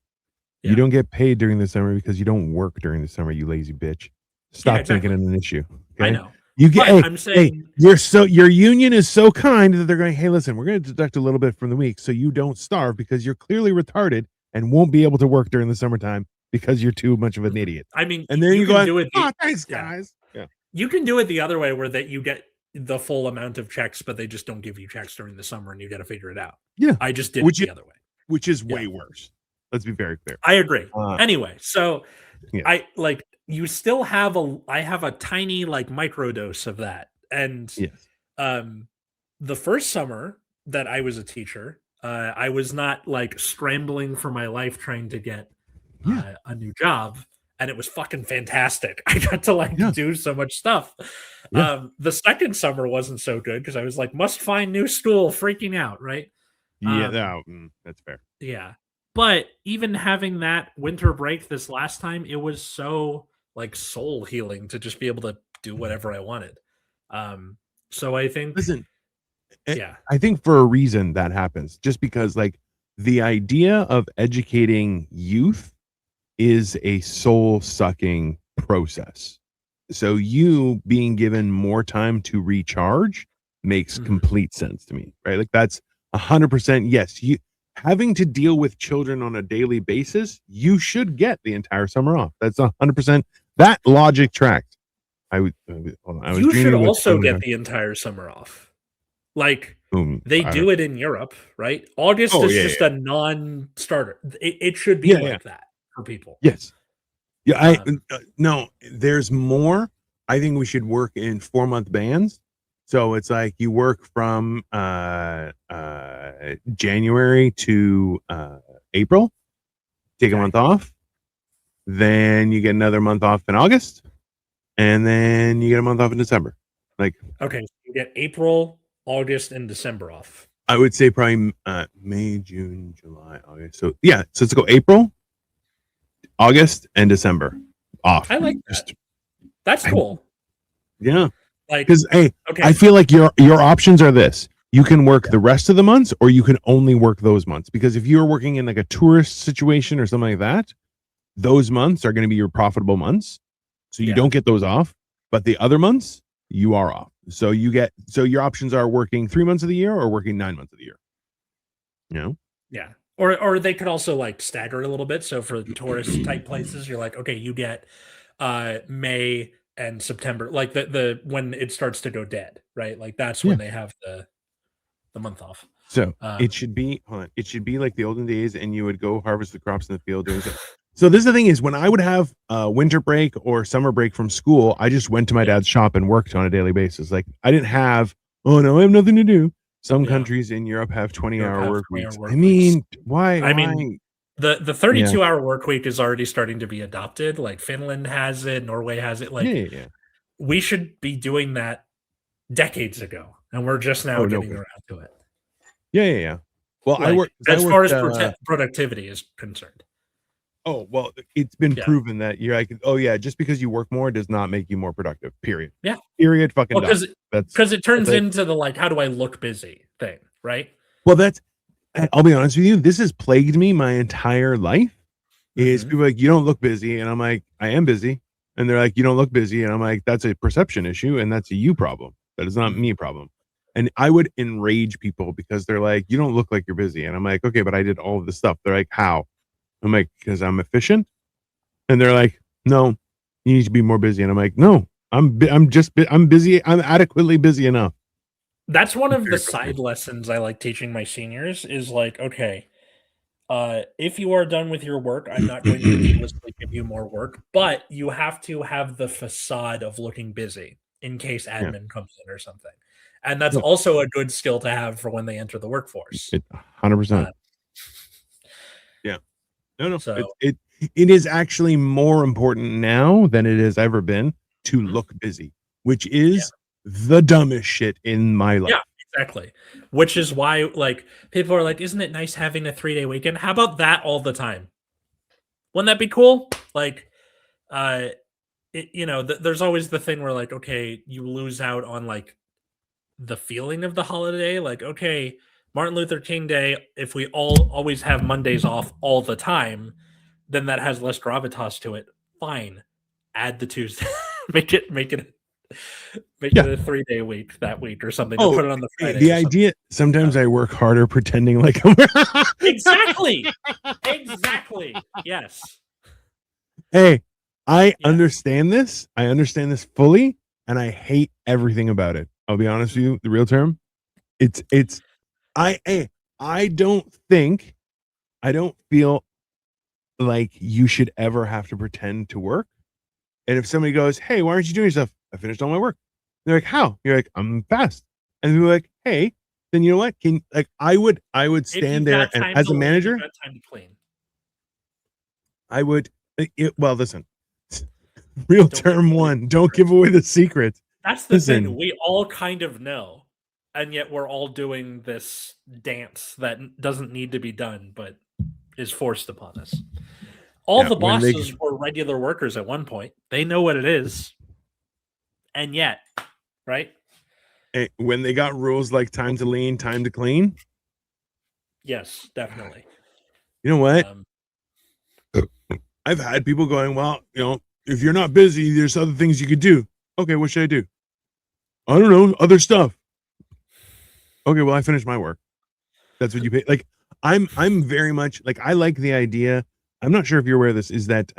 You Yeah. don't get paid during the summer because you don't work during the summer. You lazy bitch. Yeah, Stop making exactly. it an issue. I Okay. know. You get But hey I'm hey. saying, Your union is so kind that they're going. Hey, listen, we're going to deduct a little bit from the week so you don't starve because you're clearly retarded and won't be able to work during the summertime because you're too much of an idiot. I mean, And then you you can go, do it. oh, thanks, Yeah. guys. Yeah. You can do it the other way where that you get the full amount of checks, but they just don't give you checks during the summer and you got to figure it out. Yeah. I just did it Which is the other way. Yeah. way worse. Let's be very clear. I agree. Uh, Anyway, so yes. I like you still have I have a tiny like microdose of that. And Yes. um the first summer that I was a teacher, I was not like scrambling for my life trying to get Yeah. a new job and it was fucking fantastic. I got to like Yeah. do so much stuff. Yeah. The second summer wasn't so good because I was like must find new school freaking out, right? Yeah. Um That's fair. yeah. But even having that winter break this last time, it was so like soul healing to just be able to do whatever I wanted. Um, so I think, Listen, yeah, I think for a reason that happens, just because like the idea of educating youth is a soul sucking process. So you being given more time to recharge makes mhm. complete sense to me, right? Like that's 100% yes. You having to deal with children on a daily basis, you should get the entire summer off. That's 100%. That logic tracks. Hold on, I was You should dreaming about also children. get the entire summer off. Like Boom. they I do don't. it in Europe, right? August Oh is yeah, just yeah, a non-starter. It should be yeah, yeah. like that for people. Yes. Yeah, Um, no, there's more. I think we should work in 4-month bands. So it's like you work from January to April, take a okay. month off, then you get another month off in August, and then you get a month off in December. Like Okay. So you get April, August, and December off. I would say probably May, June, July, August. So yeah, so let's go April, August, and December off. I like that. Just That's cool. yeah. Like, Because hey, okay. I feel like your options are this. You can work the rest of the months or you can only work those months. Because if you're working in like a tourist situation or something like that, those months are going to be your profitable months. So you don't get those off, but the other months you are off. So your options are working 3 months of the year or working 9 months of the year. You know? Yeah. Or they could also like stagger it a little bit. So for tourist type places, you're like, okay, you get May and September, like the when it starts to go dead, right? Like that's Yeah. when they have the month off. So it should be like the olden days, and you would go harvest the crops in the field doing so. So this is the thing is when I would have winter break or summer break from school, I just went to my dad's shop and worked on a daily basis. Like I didn't have, oh no, I have nothing to do. Some countries in Europe have 20-hour work weeks. I mean, why? I mean, the 32-hour work week is already starting to be adopted. Like Finland has it, Norway has it. Like we should be doing that decades ago, and we're just now getting around to it. Yeah. Well, like, as far as productivity is concerned. Oh, well, it's been proven that you're like, oh yeah, just because you work more does not make you more productive. Period. Yeah. Period. Fucking. Because it turns into the like, how do I look busy thing, right? Well, I'll be honest with you. This has plagued me my entire life. Is people like, you don't look busy, and I'm like, I am busy, and they're like, you don't look busy, and I'm like, that's a perception issue, and that's a you problem. That is not me problem. And I would enrage people because they're like, you don't look like you're busy. And I'm like, okay, but I did all of this stuff. They're like, how? I'm like, because I'm efficient. And they're like, no, you need to be more busy. And I'm like, no, I'm busy. I'm adequately busy enough. That's one of the side lessons I like teaching my seniors is like, okay, if you are done with your work, I'm not going to needlessly give you more work, but you have to have the facade of looking busy in case admin comes in or something. And that's also a good skill to have for when they enter the workforce. 100%. Yeah. No. So, it is actually more important now than it has ever been to look busy, which is the dumbest shit in my life. Yeah, exactly. Which is why, like, people are like, isn't it nice having a 3-day weekend? How about that all the time? Wouldn't that be cool? Like, there's always the thing where, like, okay, you lose out on, like, the feeling of the holiday. Like, okay, Martin Luther King Day, if we all always have Mondays off all the time, then that has less gravitas to it. Fine. Add the Tuesday. make it a 3-day week that week or something. To put it on the Friday. The idea sometimes I work harder pretending like I'm Exactly. Yes. Hey, I understand this. I understand this fully, and I hate everything about it. I'll be honest with you, the real term. I don't feel like you should ever have to pretend to work. And if somebody goes, hey, why aren't you doing stuff? I finished all my work. They're like, how? You're like, I'm fast. And they're like, hey, then you know what? I would stand there and as a manager, time to clean. I would well, listen. Real term one, don't give away the secret. That's the thing. We all kind of know, and yet we're all doing this dance that doesn't need to be done, but is forced upon us. All the bosses were regular workers at one point. They know what it is. And yet, right? When they got rules like time to lean, time to clean. Yes, definitely. You know what? I've had people going, well, if you're not busy, there's other things you could do. Okay, what should I do? I don't know, other stuff. Okay, well, I finished my work. That's what you pay. Like, I'm very much like, I like the idea. I'm not sure if you're aware of this, is that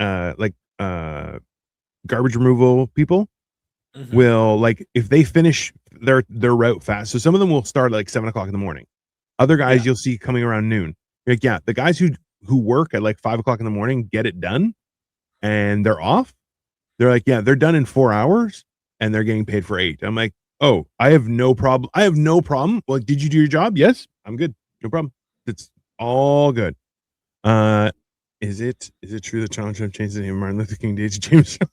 garbage removal people will, like, if they finish their route fast. So some of them will start at like 7:00 in the morning. Other guys you'll see coming around noon. Like, the guys who work at like 5:00 in the morning get it done and they're off. They're like, they're done in 4 hours and they're getting paid for 8. I'm like, oh, I have no problem. Well, did you do your job? Yes, I'm good. No problem. It's all good. Is it true that Donald Trump changed the name of Martin Luther King Day to James Jones?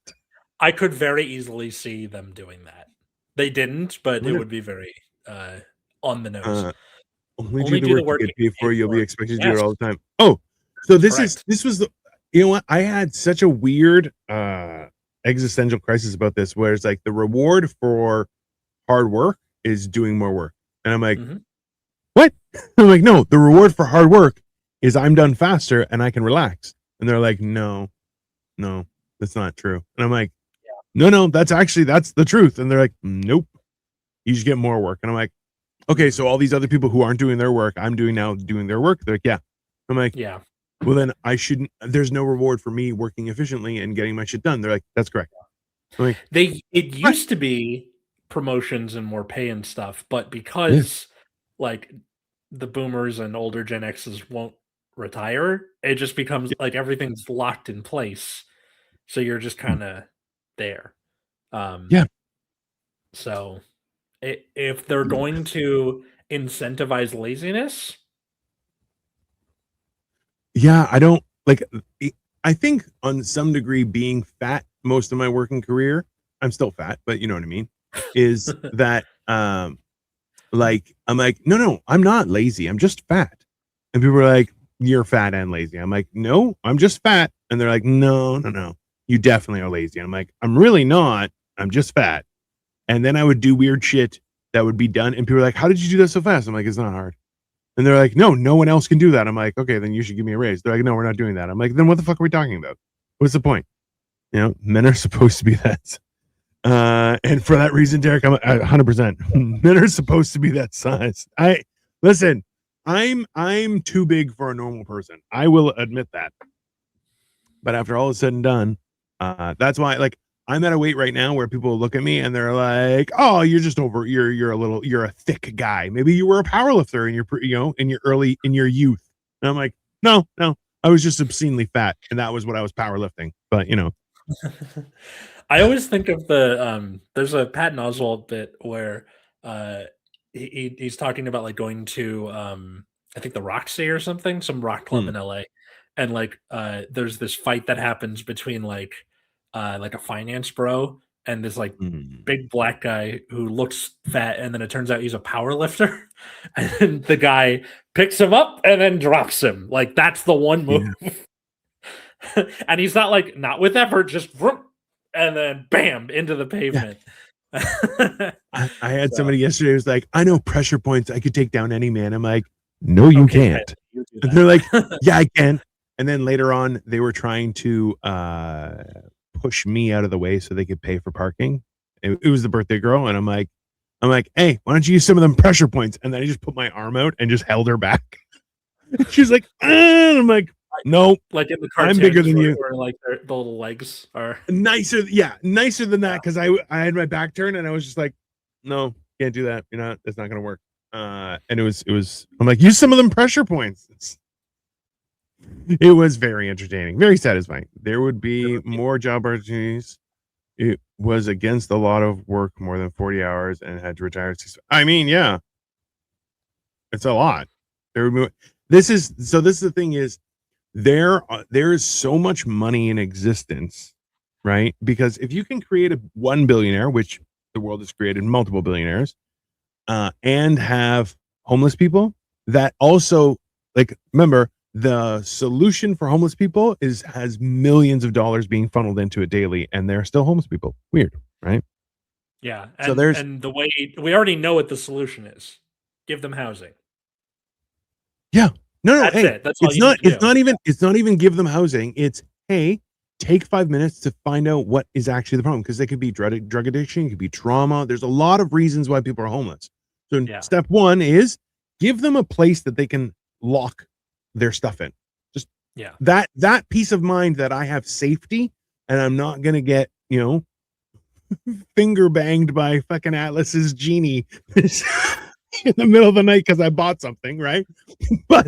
I could very easily see them doing that. They didn't, but it would be very on the nose. Only do the work you get paid for. You'll be expected to do it all the time. Oh, so this was the, you know what? I had such a weird existential crisis about this, where it's like the reward for hard work is doing more work. And I'm like, what? I'm like, no, the reward for hard work is I'm done faster and I can relax. And they're like, no, that's not true. And I'm like, no, that's the truth. And they're like, nope, you just get more work. And I'm like, okay, so all these other people who aren't doing their work, I'm doing their work. They're like, yeah. I'm like, Yeah. well, then I shouldn't, there's no reward for me working efficiently and getting my shit done. They're like, that's correct. I'm like, It what? used to be promotions and more pay and stuff, but Yeah. because like the boomers and older Gen X's won't retire, it just becomes like everything's locked in place. So you're just kind of there. Um, Yeah. so if they're going to incentivize laziness, Yeah. I don't like, I think on some degree being fat most of my working career, I'm still fat, but you know what I mean, is that, like, I'm like, no, I'm not lazy. I'm just fat. And people are like, you're fat and lazy. I'm like, no, I'm just fat. And they're like, no. You definitely are lazy. And I'm like, I'm really not. I'm just fat. And then I would do weird shit that would be done. And people are like, how did you do that so fast? I'm like, it's not hard. And they're like, no one else can do that. I'm like, okay, then you should give me a raise. They're like, no, we're not doing that. I'm like, then what the fuck are we talking about? What's the point? You know, men are supposed to be that. And for that reason, Derek, I'm 100%. Men are supposed to be that size. Listen. I'm too big for a normal person. I will admit that. But after all is said and done, that's why, like, I'm at a weight right now where people look at me and they're like, "Oh, you're just over. You're a thick guy. Maybe you were a power lifter in in your youth." And I'm like, no, I was just obscenely fat, and that was what I was powerlifting. But I always think of there's a Patton Oswalt bit where uh he's talking about like going to I think the Roxy or something, some rock club hmm, in LA. And like there's this fight that happens between like a finance bro and this like hmm, big black guy who looks fat, and then it turns out he's a power lifter. And then the guy picks him up and then drops him. Like that's the one move. yeah, And he's not with effort, just vroom, and then bam into the yeah. pavement. I had So somebody yesterday who was like, I know pressure points. I could take down any man. I'm like, no, you okay, Ben, can't. you do And they're like, that. yeah, I can. And then later on, they were trying to push me out of the way so they could pay for parking. It was the birthday girl, and I'm like, hey, why don't you use some of them pressure points? And then I just put my arm out and just held her back. She's like, and I'm like, no, Like in the I'm bigger cartoons than where, you. like the little legs are. Nicer, yeah, nicer than that, because I had my back turned and I was just like, no, can't do that. It's not gonna work. And it was. I'm like, use some of them pressure points. It was very entertaining, very satisfying. There would be more job opportunities. It was against a lot of work, more than 40 hours, and had to retire. I mean, yeah, it's a lot. There would be, this is the thing is there is so much money in existence, right? Because if you can create a 1 billionaire, which the world has created multiple billionaires, and have homeless people that also, like, remember, the solution for homeless people has millions of dollars being funneled into it daily, and they're still homeless people. Weird, right? Yeah, So and there's, and the way we already know what the solution is. Give them housing. yeah, no, That's hey, it. That's all you need to do. it's not even give them housing. It's, hey, take 5 minutes to find out what is actually the problem, because they could be drug addiction, it could be trauma. There's a lot of reasons why people are homeless. So Yeah, step one is give them a place that they can lock their stuff in. Just yeah. that peace of mind that I have safety and I'm not gonna get, finger banged by fucking Atlas's genie in the middle of the night because I bought something, right? But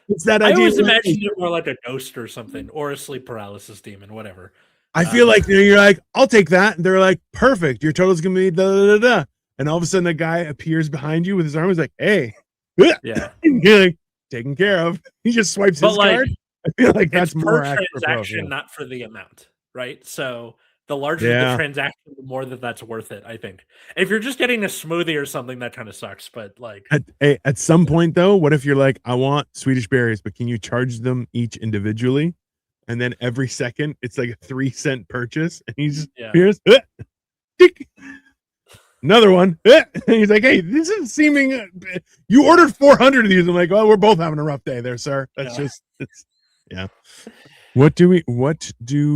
it's that I idea always where, hey, imagined it more like a ghost or something, or a sleep paralysis demon, whatever. I feel Um, like you're like, I'll take that. And they're like, perfect. Your total's gonna be da da da da. And all of a sudden, a guy appears behind you with his arm. He's like, hey, yeah, you're like, taken care of. He just swipes but his like card. I feel like it's that's more per accurate. transaction, not for the amount, right? So the larger the Yeah. transaction, the more that's worth it. I think. If you're just getting a smoothie or something, that kind of sucks. But like, At some point, though, what if you're like, I want Swedish berries, but can you charge them each individually? And then every second, it's like a 3-cent purchase. And he's just, yeah, here's tick, another one. And he's like, hey, this is seeming, you ordered 400 of these. I'm like, oh, we're both having a rough day there, sir. That's yeah. yeah. What do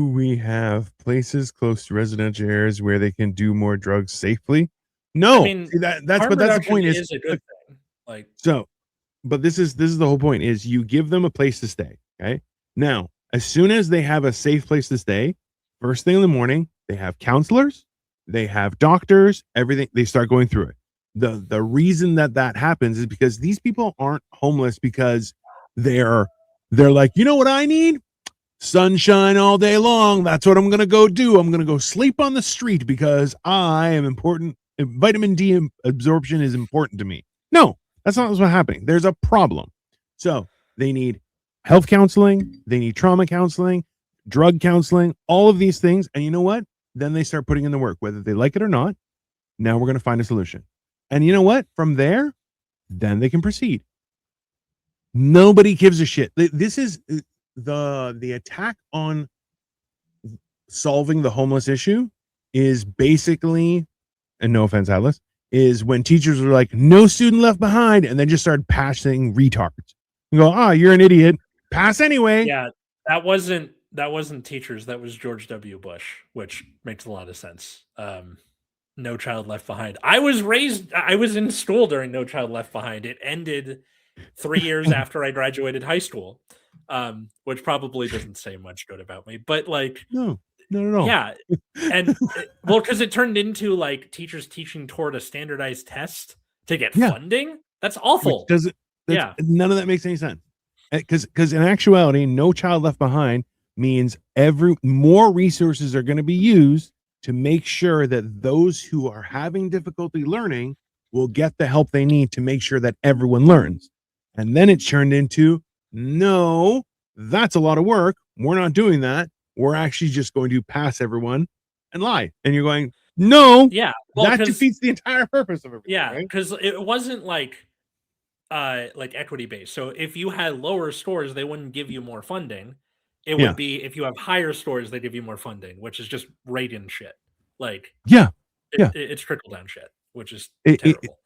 we have? Places close to residential areas where they can do more drugs safely? I No. mean, See that's harm but that's the reduction point is is a good thing. Like, so but this is the whole point is you give them a place to stay, okay? Now, as soon as they have a safe place to stay, first thing in the morning, they have counselors, they have doctors, everything they start going through it. The reason that that happens is because these people aren't homeless because they're they're like, "You know what I need? Sunshine all day long. That's what I'm going to go do. I'm going to go sleep on the street because I am important. Vitamin D absorption is important to me." No, that's not what's happening. There's a problem. So they need health counseling, they need trauma counseling, drug counseling, all of these things. And you know what? Then they start putting in the work, whether they like it or not. Now we're going to find a solution. And you know what? From there, then they can proceed. Nobody gives a shit. This is the attack on solving the homeless issue is basically, and no offense, Atlas, is when teachers are like, no student left behind, and then just start passing retards. You go, you're an idiot. Pass anyway. yeah, that wasn't teachers. That was George W. Bush, which makes a lot of sense. No Child Left Behind. I was in school during No Child Left Behind. It ended 3 years after I graduated high school, which probably doesn't say much good about me. But like, No, not at all. yeah, and well, because it turned into like teachers teaching toward a standardized test to get Yeah, funding. That's which awful. doesn't. That's Yeah. none of that makes any sense. Because in actuality, no child left behind means every more resources are going to be used to make sure that those who are having difficulty learning will get the help they need to make sure that everyone learns. And then it's turned into, no, that's a lot of work. We're not doing that. We're actually just going to pass everyone and lie. And you're going, no, Yeah. Well, that because defeats the entire purpose of everything, yeah, right? because it wasn't like equity based. So if you had lower scores, they wouldn't give you more funding. It would Yeah. be if you have higher scores, they give you more funding, which is just Reagan shit. Like Yeah. Yeah. it's trickle down shit, which is It terrible.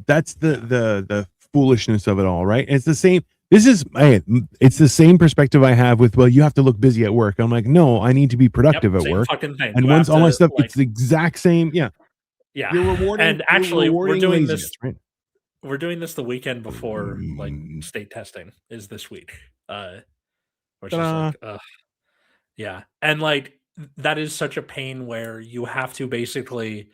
that's Yeah. the foolishness of it all, right? It's the same. This is it's the same perspective I have with, well, you have to look busy at work. I'm like, no, I need to be Yep. productive at Same work. fucking thing. And You once have all my to stuff, like it's the exact same. Yeah, yeah. And you're actually, rewarding laziness, right? we're doing this the weekend before like state testing is this week. Which is Ta-da. like yeah. And like that is such a pain where you have to basically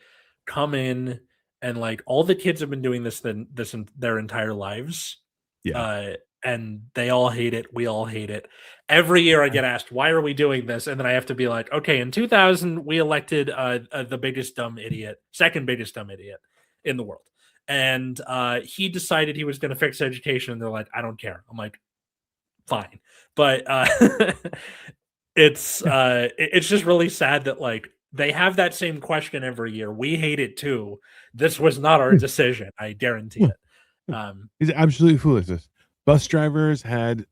come in and like all the kids have been doing this in their entire lives. Yeah. Uh and they all hate it. We all hate it. Every year I get asked, why are we doing this? And then I have to be like, okay, in 2000, we elected the biggest dumb idiot, second biggest dumb idiot in the world. And he decided he was going to fix education. And they're like, I don't care. I'm like, fine. But it's just really sad that like they have that same question every year. We hate it too. This was not our Yeah. decision. I guarantee Yeah. it. Um, It's absolutely foolishness. Bus drivers had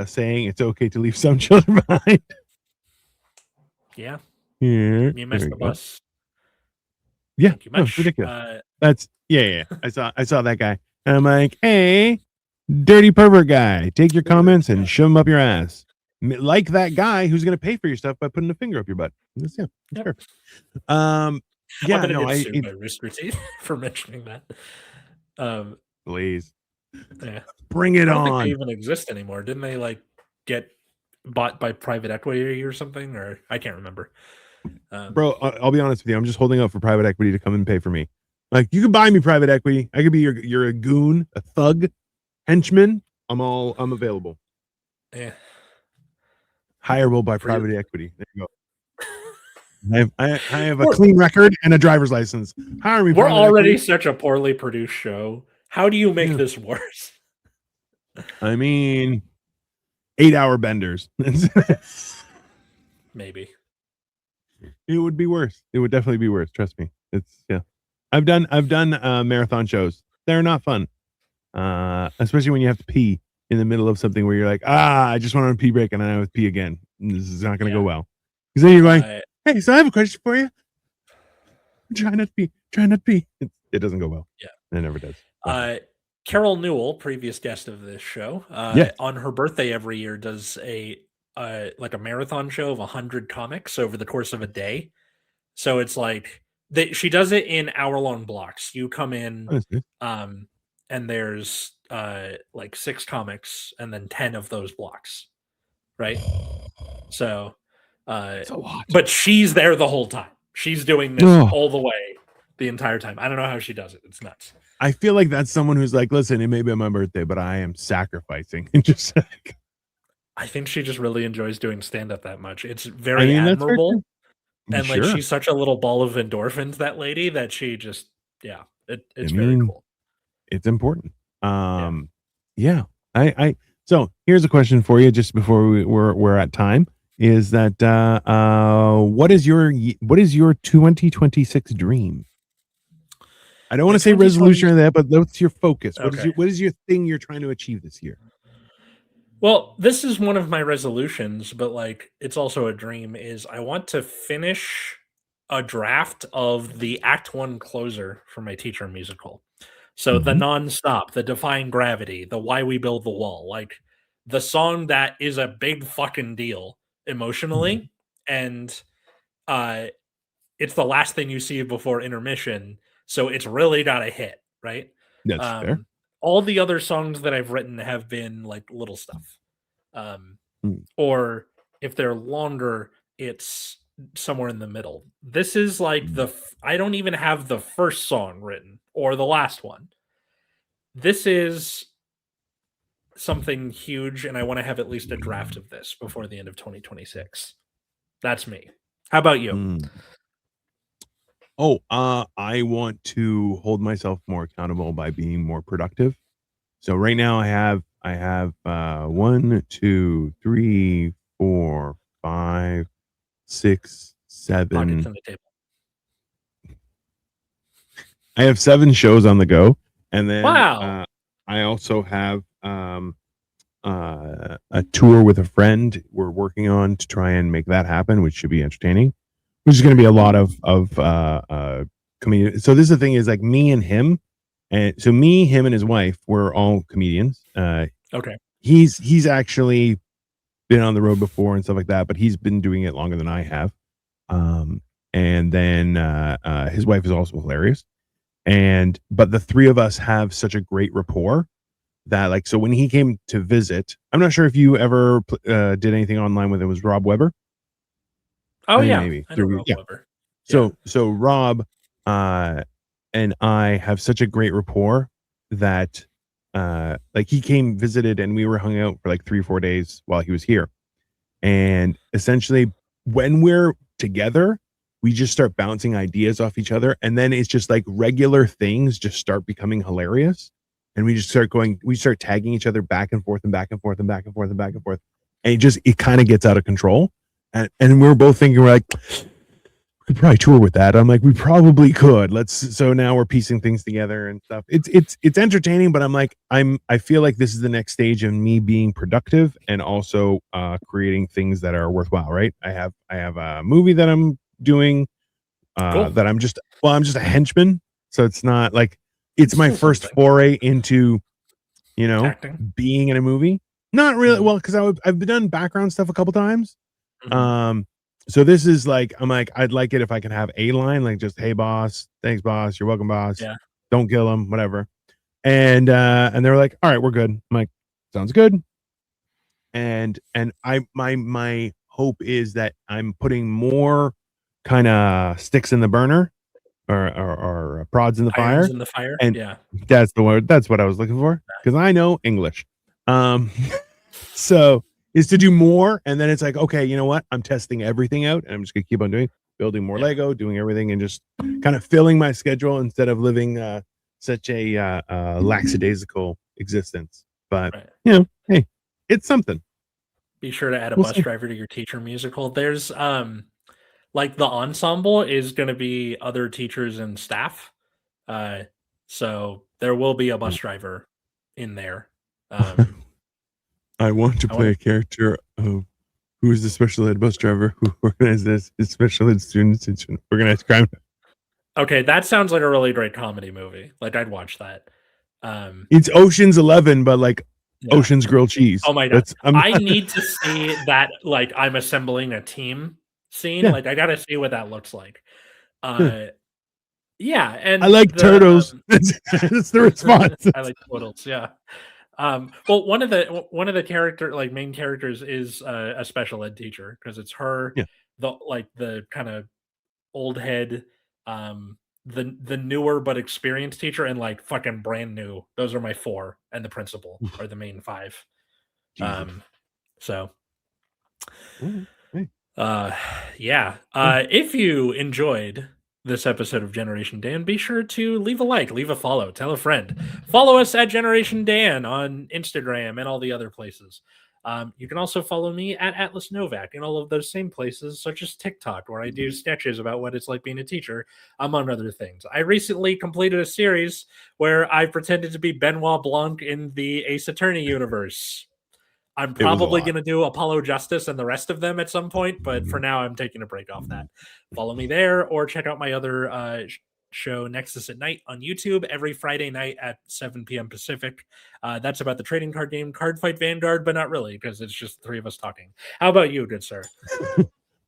saying it's okay to leave some children behind. yeah, Here, you there missed we the go. bus. Yeah, Thank you no, much. ridiculous. That's yeah. I saw that guy. And I'm like, hey, dirty pervert guy, take your comments and shove them up your ass. Like that guy who's going to pay for your stuff by putting a finger up your butt. That's Yep. perfect. Um, I'm yeah, gonna no, get sued by Rooster Teeth for mentioning that. please Yeah, bring it I don't think they on, even exist anymore. Didn't they like get bought by private equity or something? Or I can't remember. bro. I'll be honest with you. I'm just holding out for private equity to come and pay for me. Like, you can buy me private equity. I could be you're a goon, a thug, henchman. I'm available. Yeah, Hireable by for you. private equity. There you go. I have a clean record and a driver's license. Hire me. We're Private already equity. such a poorly produced show. How do you make Yeah. this worse? I mean, 8-hour benders. Maybe. It would be worse. It would definitely be worse. Trust me. It's yeah. I've done marathon shows. They're not fun. Especially when you have to pee in the middle of something where you're like, I just went on a pee break and then I have to pee again. This is not going to go well. Because then you're going, hey, so I have a question for you. Try not to pee. Try not to pee. It doesn't go well. Yeah. It never does. Carol Newell, previous guest of this show, Yeah. on her birthday every year does like a marathon show of 100 comics over the course of a day. So it's like she does it in hour-long blocks. You come in, That's good. and there's like 6 comics and then 10 of those blocks, right? So, It's a lot. but she's there the whole time. She's doing this Oh, all the way the entire time. I don't know how she does it. It's nuts. I feel like that's someone who's like, listen, it may be my birthday, but I am sacrificing. And just like, I think she just really enjoys doing stand-up that much. It's I very mean, that's fair too. admirable, and, like, Sure. she's such a little ball of endorphins, that lady, that she just yeah, I it's very mean, cool. it's important. Yeah. Yeah. I so here's a question for you just before we're at time is that what is your 2026 dream? I don't want My to say 2020 resolution or that, but what's your focus? Okay. What is your thing you're trying to achieve this year? Well, this is one of my resolutions, but, like, it's also a dream, is I want to finish a draft of the Act 1 closer for my teacher musical. So the Mhm. nonstop, the Defying Gravity, the Why We Build the Wall, like the song that is a big fucking deal Mhm. emotionally, and uh it's the last thing you see before intermission, so it's really got a hit, right? That's fair. Um all the other songs that I've written have been like little stuff. Um Mm. or if they're longer, it's somewhere in the middle. This is like Mm. I don't even have the first song written or the last one. This is something huge, and I want to have at least a draft of this before the end of 2026. That's me. How about you? Mm. Oh, I want to hold myself more accountable by being more productive. So right now I have 1, 2, 3, 4, 5, 6, Pockets 7. on the table. I have 7 shows on the go, and then Wow. I also have a tour with a friend we're working on to try and make that happen, which should be entertaining. Which is going to be a lot of comedian. So this is the thing is like me and him, and so me, him, and his wife, we're all comedians. Okay. He's actually been on the road before and stuff like that, but he's been doing it longer than I have. Um, and then his wife is also hilarious, and but the three of us have such a great rapport that like so when he came to visit, I'm not sure if you ever did anything online with it was Rob Weber. Oh I think yeah, maybe I know through Rob yeah. Weber. Yeah. So Rob uh and I have such a great rapport that like he came visited and we were hung out for like 3 or 4 days while he was here. And essentially when we're together, we just start bouncing ideas off each other. And then it's just like regular things just start becoming hilarious. And we just start going, we start tagging each other back and forth and back and forth and back and forth and back and forth. And it kind of gets out of control. And we're both thinking, we're like, could probably tour with that. I'm like, we probably could. So now we're piecing things together and stuff. It's entertaining, but I'm like, I feel like this is the next stage of me being productive and also creating things that are worthwhile, right? I have a movie that I'm doing Cool. that I'm just a henchman. So it's not like it's It's my still first something. foray into, you know, Acting. being in a movie. Not really Mhm. well, because I've done background stuff a couple times. Mhm. Um, so this is like, I'm like, I'd like it if I can have a line, like just, hey boss, thanks boss, you're welcome boss, Yeah. don't kill him, whatever. And they were like, all right, we're good. I'm like, sounds good. And my hope is that I'm putting more kind of sticks in the burner or prods in the Irons fire. in the fire. And Yeah. that's the word. That's what I was looking for because I know English. Um, so is to do more, and then it's like, okay, you know what? I'm testing everything out, and I'm just gonna keep on building more Yeah. Lego, doing everything, and just kind of filling my schedule instead of living such a lackadaisical existence. But Right. you know, hey, it's something. Be sure to add a We'll bus see. driver to your teacher musical. There's like the ensemble is going to be other teachers and staff. Uh so there will be a bus driver in there. Um I want to I want play to a character of who is the special ed bus driver who organized this his special ed students in organized crime. Okay, that sounds like a really great comedy movie. Like I'd watch that. Um It's Ocean's 11, but like Yeah. Ocean's grilled cheese. Oh my god. That's I need to see that, like, I'm assembling a team scene, yeah. like, I gotta see what that looks like. Yeah. Uh, yeah, I and like turtles. That's the response. I like turtles, yeah. Well, one of the main characters is, a special ed teacher because it's her, Yeah. the kinda old head, the newer but experienced teacher, and, like, fucking brand new. Those are my 4, and the principal are the main 5. Jesus. Um, so All right. Hey. Uh, yeah. Yeah. If you enjoyed this episode of Generation Dan, be sure to leave a like, leave a follow, tell a friend. Follow us at Generation Dan on Instagram and all the other places. You can also follow me at Atlas Novack in all of those same places, such as TikTok, where I do sketches about what it's like being a teacher, among other things. I recently completed a series where I pretended to be Benoit Blanc in the Ace Attorney universe. I'm It was a probably lot. going to do Apollo Justice and the rest of them at some point, but for now, I'm taking a break off that. Follow me there or check out my other show, Nexus at Night, on YouTube every Friday night at 7 p.m. Pacific. That's about the trading card game Card Fight Vanguard, but not really because it's just 3 of us talking. How about you, good sir?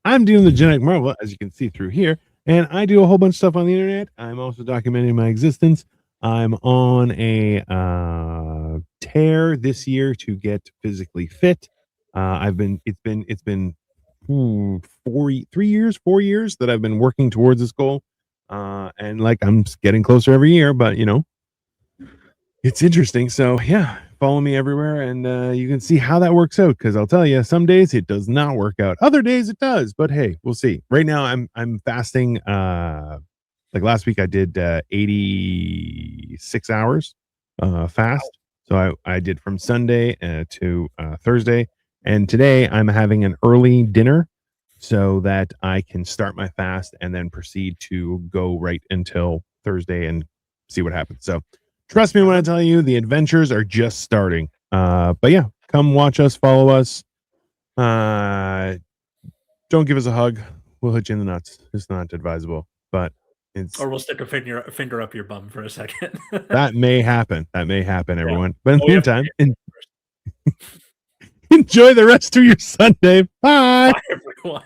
I'm doing the Genetic Marvel, as you can see through here, and I do a whole bunch of stuff on the internet. I'm also documenting my existence. I'm on a tear this year to get physically fit. It's been 4 years that I've been working towards this goal, and like I'm getting closer every year. But it's interesting. So yeah, follow me everywhere, and you can see how that works out. Because I'll tell you, some days it does not work out. Other days it does. But hey, we'll see. Right now, I'm fasting. Like last week, I did 86 hours fast. So I did from Sunday to Thursday, and today I'm having an early dinner so that I can start my fast and then proceed to go right until Thursday and see what happens. So trust me when I tell you the adventures are just starting. But yeah, come watch us, follow us. Don't give us a hug. We'll hit you in the nuts. It's not advisable, but Or we'll stick a finger up your bum for a second. that may happen. That may happen, Yeah. everyone. But in Oh, the we have to meantime, get enjoy the rest of your Sunday. Bye. Bye, everyone.